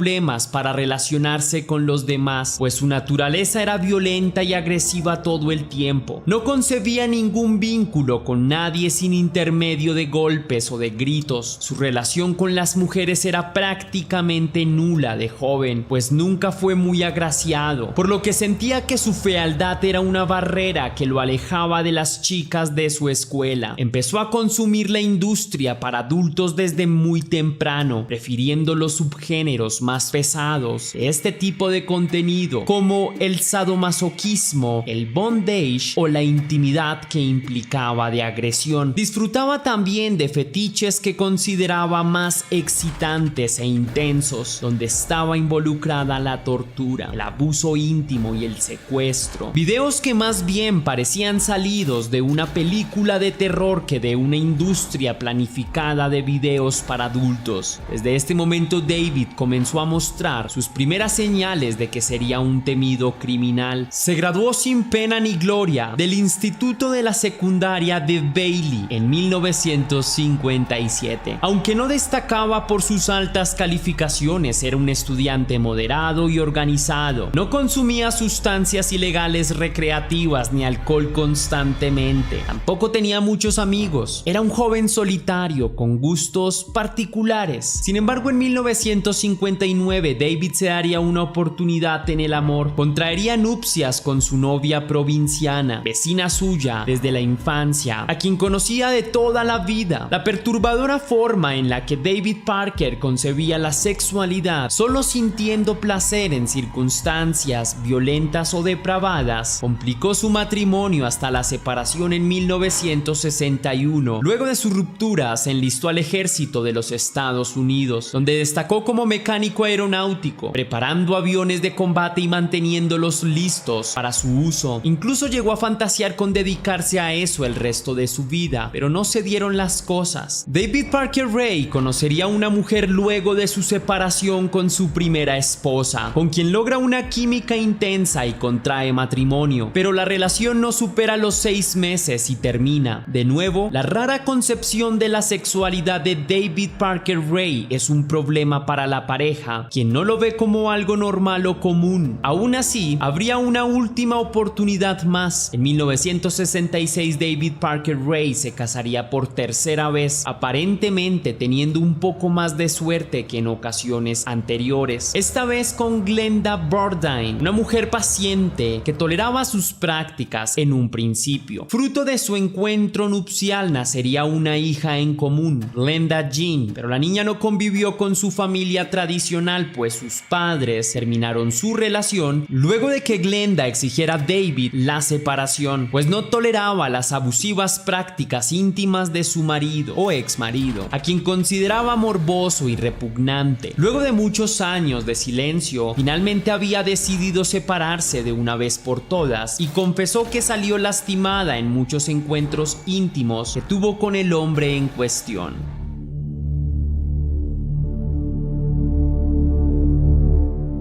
para relacionarse con los demás, pues su naturaleza era violenta y agresiva todo el tiempo. No concebía ningún vínculo con nadie sin intermedio de golpes o de gritos. Su relación con las mujeres era prácticamente nula de joven, pues nunca fue muy agraciado, por lo que sentía que su fealdad era una barrera que lo alejaba de las chicas de su escuela. Empezó a consumir la industria para adultos desde muy temprano, prefiriendo los subgéneros los más pesados de este tipo de contenido, como el sadomasoquismo, el bondage o la intimidad que implicaba de agresión. Disfrutaba también de fetiches que consideraba más excitantes e intensos, donde estaba involucrada la tortura, el abuso íntimo y el secuestro. Videos que más bien parecían salidos de una película de terror que de una industria planificada de videos para adultos. Desde este momento David comenzó a mostrar sus primeras señales de que sería un temido criminal. Se graduó sin pena ni gloria del Instituto de la Secundaria de Bailey en 1957. Aunque no destacaba por sus altas calificaciones, era un estudiante moderado y organizado. No consumía sustancias ilegales recreativas ni alcohol constantemente. Tampoco tenía muchos amigos. Era un joven solitario con gustos particulares. Sin embargo, en 1959 David se daría una oportunidad en el amor. Contraería nupcias con su novia provinciana, vecina suya desde la infancia, a quien conocía de toda la vida. La perturbadora forma en la que David Parker concebía la sexualidad, solo sintiendo placer en circunstancias violentas o depravadas, complicó su matrimonio hasta la separación en 1961. Luego de su ruptura, se enlistó al ejército de los Estados Unidos, donde destacó como mecánico aeronáutico, preparando aviones de combate y manteniéndolos listos para su uso. Incluso llegó a fantasear con dedicarse a eso el resto de su vida, pero no se dieron las cosas. David Parker Ray conocería a una mujer luego de su separación con su primera esposa, con quien logra una química intensa y contrae matrimonio, pero la relación no supera los 6 meses y termina. De nuevo, la rara concepción de la sexualidad de David Parker Ray es un problema para la pareja, quien no lo ve como algo normal o común. Aún así, habría una última oportunidad más. En 1966 David Parker Ray se casaría por tercera vez, aparentemente teniendo un poco más de suerte que en ocasiones anteriores. Esta vez con Glenda Burdine, una mujer paciente que toleraba sus prácticas en un principio. Fruto de su encuentro nupcial nacería una hija en común, Glenda Jean, pero la niña no convivió con su familia tradicional, pues sus padres terminaron su relación luego de que Glenda exigiera a David la separación, pues no toleraba las abusivas prácticas íntimas de su marido o ex marido, a quien consideraba morboso y repugnante. Luego de muchos años de silencio, finalmente había decidido separarse de una vez por todas y confesó que salió lastimada en muchos encuentros íntimos que tuvo con el hombre en cuestión.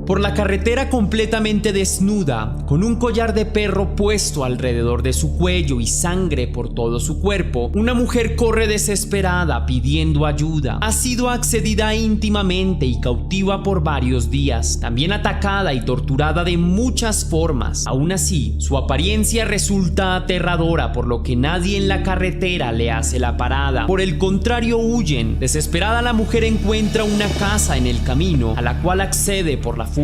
Por la carretera completamente desnuda, con un collar de perro puesto alrededor de su cuello y sangre por todo su cuerpo, una mujer corre desesperada pidiendo ayuda. Ha sido accedida íntimamente y cautiva por varios días, también atacada y torturada de muchas formas. Aún así, su apariencia resulta aterradora, por lo que nadie en la carretera le hace la parada. Por el contrario, huyen. Desesperada, la mujer encuentra una casa en el camino, a la cual accede por la fuerza,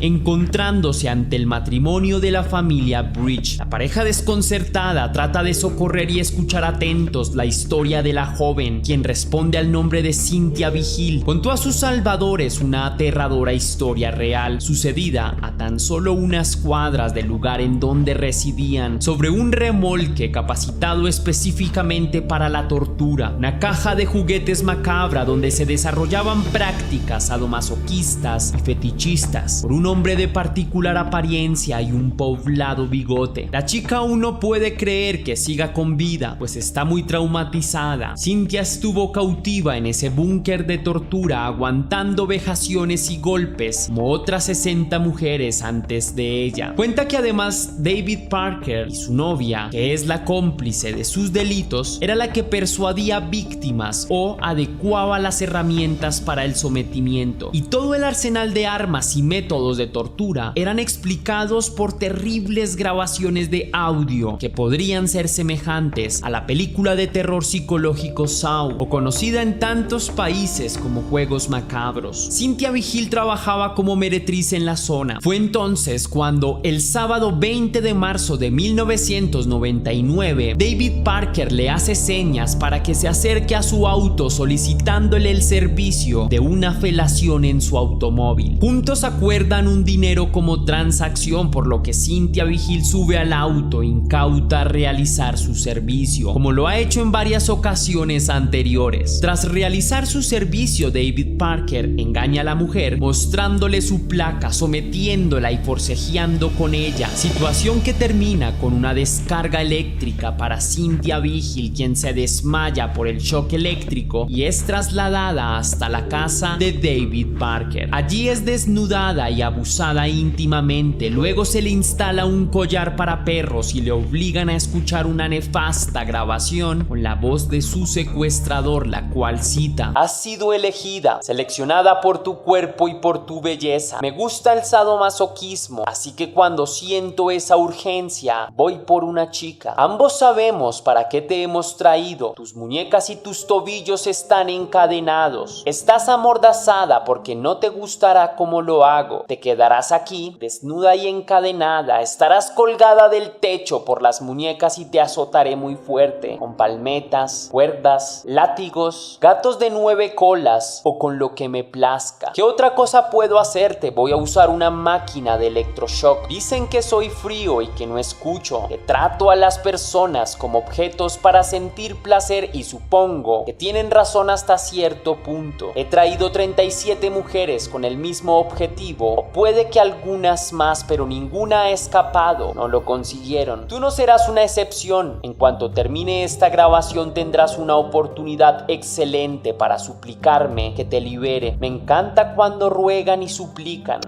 encontrándose ante el matrimonio de la familia Bridge. La pareja, desconcertada, trata de socorrer y escuchar atentos la historia de la joven, quien responde al nombre de Cynthia Vigil. Contó a sus salvadores una aterradora historia real, sucedida a tan solo unas cuadras del lugar en donde residían, sobre un remolque capacitado específicamente para la tortura, una caja de juguetes macabra donde se desarrollaban prácticas sadomasoquistas y fetichistas por un hombre de particular apariencia y un poblado bigote. La chica aún no puede creer que siga con vida, pues está muy traumatizada. Cynthia estuvo cautiva en ese búnker de tortura, aguantando vejaciones y golpes como otras 60 mujeres antes de ella. Cuenta que además David Parker y su novia, que es la cómplice de sus delitos, era la que persuadía víctimas o adecuaba las herramientas para el sometimiento, y todo el arsenal de armas y métodos de tortura eran explicados por terribles grabaciones de audio que podrían ser semejantes a la película de terror psicológico Saw, o conocida en tantos países como Juegos Macabros. Cynthia Vigil trabajaba como meretriz en la zona. Fue entonces cuando, el sábado 20 de marzo de 1999, David Parker le hace señas para que se acerque a su auto solicitándole el servicio de una felación en su automóvil. Juntos acuerdan un dinero como transacción, por lo que Cynthia Vigil sube al auto incauta a realizar su servicio, como lo ha hecho en varias ocasiones anteriores. Tras realizar su servicio, David Parker engaña a la mujer mostrándole su placa, sometiéndola y forcejeando con ella, situación que termina con una descarga eléctrica para Cynthia Vigil, quien se desmaya por el shock eléctrico y es trasladada hasta la casa de David Parker. Allí es desnudada y abusada íntimamente. Luego se le instala un collar para perros y le obligan a escuchar una nefasta grabación con la voz de su secuestrador, la cual cita: "Has sido elegida, seleccionada por tu cuerpo y por tu belleza. Me gusta el sadomasoquismo, así que cuando siento esa urgencia, voy por una chica. Ambos sabemos para qué te hemos traído. Tus muñecas y tus tobillos están encadenados. Estás amordazada porque no te gustará cómo lo hago. Te quedarás aquí, desnuda y encadenada. Estarás colgada del techo por las muñecas y te azotaré muy fuerte, con palmetas, cuerdas, látigos, gatos de 9 colas o con lo que me plazca. ¿Qué otra cosa puedo hacerte? Voy a usar una máquina de electroshock. Dicen que soy frío y que no escucho, que trato a las personas como objetos para sentir placer y supongo que tienen razón hasta cierto punto. He traído 37 mujeres con el mismo objetivo, o puede que algunas más, pero ninguna ha escapado. No lo consiguieron. Tú no serás una excepción. En cuanto termine esta grabación tendrás una oportunidad excelente para suplicarme que te libere. Me encanta cuando ruegan y suplican".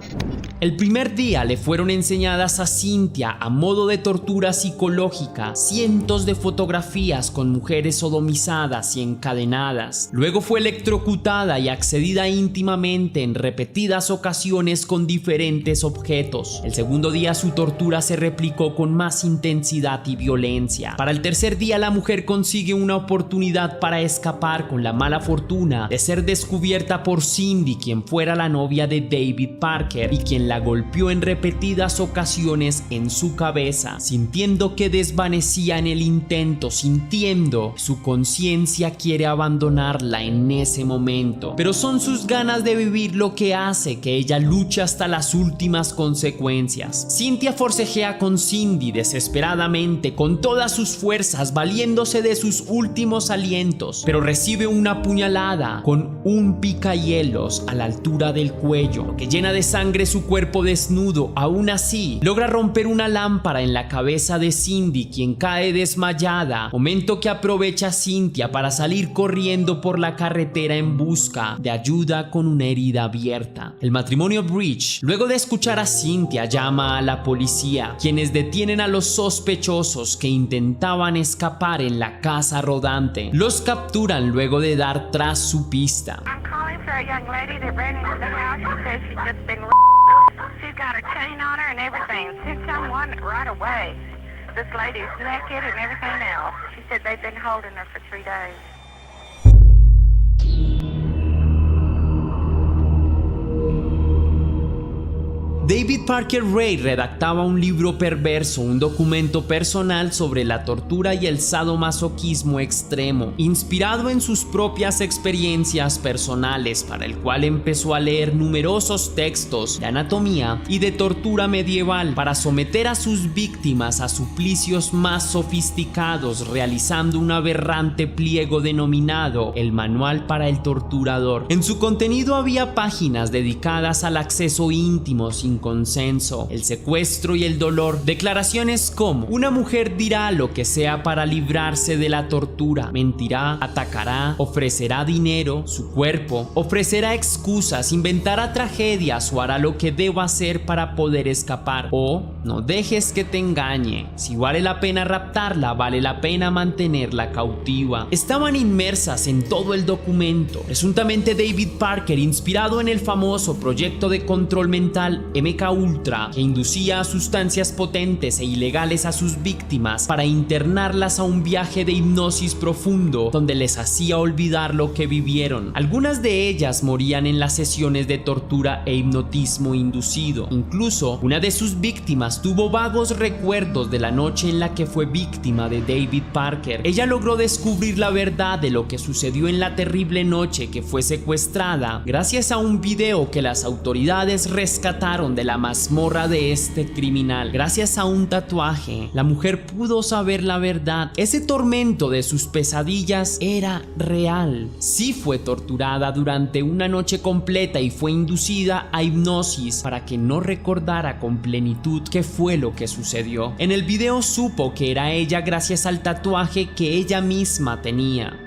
El primer día le fueron enseñadas a Cynthia, a modo de tortura psicológica, cientos de fotografías con mujeres sodomizadas y encadenadas. Luego fue electrocutada y accedida íntimamente en repetidas ocasiones con diferentes objetos. El segundo día su tortura se replicó con más intensidad y violencia. Para el tercer día la mujer consigue una oportunidad para escapar, con la mala fortuna de ser descubierta por Cindy, quien fuera la novia de David Parker y quien la golpeó en repetidas ocasiones en su cabeza, sintiendo que desvanecía en el intento, sintiendo su conciencia quiere abandonarla en ese momento. Pero son sus ganas de vivir lo que hace que ella luche hasta las últimas consecuencias. Cynthia forcejea con Cindy desesperadamente, con todas sus fuerzas, valiéndose de sus últimos alientos, pero recibe una puñalada con un picahielos a la altura del cuello, lo que llena de sangre su cuerpo desnudo. Aún así, logra romper una lámpara en la cabeza de Cindy, quien cae desmayada, momento que aprovecha Cynthia para salir corriendo por la carretera en busca de ayuda con una herida abierta. El matrimonio Bridge, luego de escuchar a Cynthia, llama a la policía, quienes detienen a los sospechosos que intentaban escapar en la casa rodante. Los capturan luego de dar tras su pista. She's got her chain on her and everything. Sent someone right away. This lady's naked and everything else. She said they've been holding her for 3 days. David Parker Ray redactaba un libro perverso, un documento personal sobre la tortura y el sadomasoquismo extremo, inspirado en sus propias experiencias personales, para el cual empezó a leer numerosos textos de anatomía y de tortura medieval para someter a sus víctimas a suplicios más sofisticados, realizando un aberrante pliego denominado el Manual para el Torturador. En su contenido había páginas dedicadas al acceso íntimo sin consenso, el secuestro y el dolor, declaraciones como: una mujer dirá lo que sea para librarse de la tortura, mentirá, atacará, ofrecerá dinero, su cuerpo, ofrecerá excusas, inventará tragedias o hará lo que deba hacer para poder escapar, o No dejes que te engañe. Si vale la pena raptarla, vale la pena mantenerla cautiva. Estaban inmersas en todo el documento. Presuntamente David Parker, inspirado en el famoso proyecto de control mental MKUltra, que inducía sustancias potentes e ilegales a sus víctimas para internarlas a un viaje de hipnosis profundo donde les hacía olvidar lo que vivieron. Algunas de ellas morían en las sesiones de tortura e hipnotismo inducido. Incluso una de sus víctimas tuvo vagos recuerdos de la noche en la que fue víctima de David Parker. Ella logró descubrir la verdad de lo que sucedió en la terrible noche que fue secuestrada gracias a un video que las autoridades rescataron de la mazmorra de este criminal. Gracias a un tatuaje, la mujer pudo saber la verdad. Ese tormento de sus pesadillas era real. Sí fue torturada durante una noche completa y fue inducida a hipnosis para que no recordara con plenitud qué fue lo que sucedió. En el video supo que era ella gracias al tatuaje que ella misma tenía.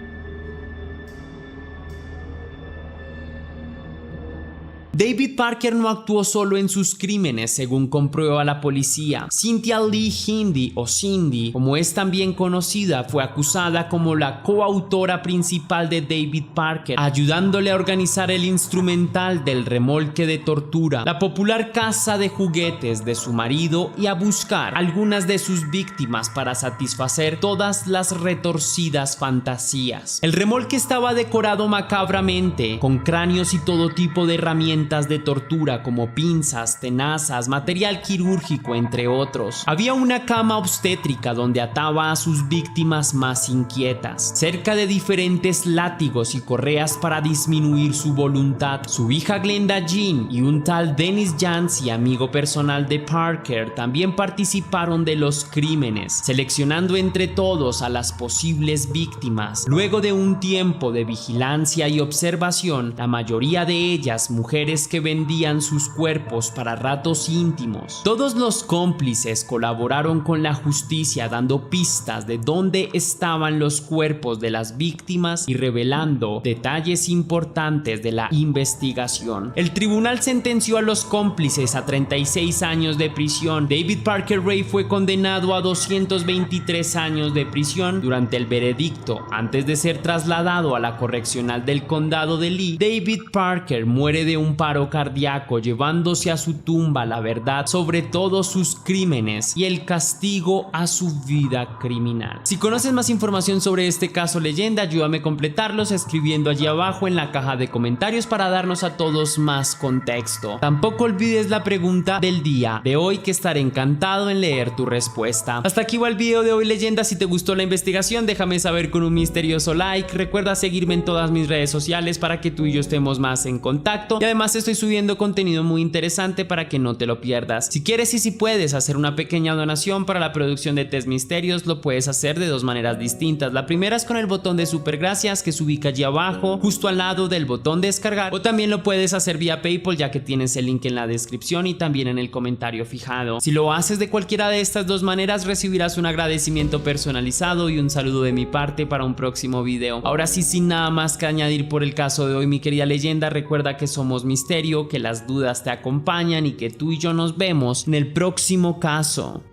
David Parker no actuó solo en sus crímenes, según comprueba la policía. Cynthia Lee Hindi, o Cindy, como es también conocida, fue acusada como la coautora principal de David Parker, ayudándole a organizar el instrumental del remolque de tortura, la popular casa de juguetes de su marido y a buscar algunas de sus víctimas para satisfacer todas las retorcidas fantasías. El remolque estaba decorado macabramente, con cráneos y todo tipo de herramientas de tortura como pinzas, tenazas, material quirúrgico, entre otros. Había una cama obstétrica donde ataba a sus víctimas más inquietas, cerca de diferentes látigos y correas para disminuir su voluntad. Su hija Glenda Jean y un tal Dennis Yancey, amigo personal de Parker, también participaron de los crímenes, seleccionando entre todos a las posibles víctimas. Luego de un tiempo de vigilancia y observación, la mayoría de ellas mujeres que vendían sus cuerpos para ratos íntimos. Todos los cómplices colaboraron con la justicia, dando pistas de dónde estaban los cuerpos de las víctimas y revelando detalles importantes de la investigación. El tribunal sentenció a los cómplices a 36 años de prisión. David Parker Ray fue condenado a 223 años de prisión. Durante el veredicto, antes de ser trasladado a la correccional del condado de Lee, David Parker muere de un paro cardíaco, llevándose a su tumba la verdad sobre todos sus crímenes y el castigo a su vida criminal. Si conoces más información sobre este caso leyenda, ayúdame a completarlos escribiendo allí abajo en la caja de comentarios para darnos a todos más contexto. Tampoco olvides la pregunta del día de hoy, que estaré encantado en leer tu respuesta. Hasta aquí va el video de hoy, leyenda. Si te gustó la investigación, déjame saber con un misterioso like. Recuerda seguirme en todas mis redes sociales para que tú y yo estemos más en contacto, y además estoy subiendo contenido muy interesante para que no te lo pierdas. Si quieres y si puedes hacer una pequeña donación para la producción de Test Misterios, lo puedes hacer de dos maneras distintas. La primera es con el botón de super gracias que se ubica allí abajo, justo al lado del botón de descargar, o también lo puedes hacer vía PayPal, ya que tienes el link en la descripción y también en el comentario fijado. Si lo haces de cualquiera de estas dos maneras, recibirás un agradecimiento personalizado y un saludo de mi parte para un próximo video. Ahora sí, sin nada más que añadir por el caso de hoy, mi querida leyenda, recuerda que somos misterio, que las dudas te acompañan y que tú y yo nos vemos en el próximo caso.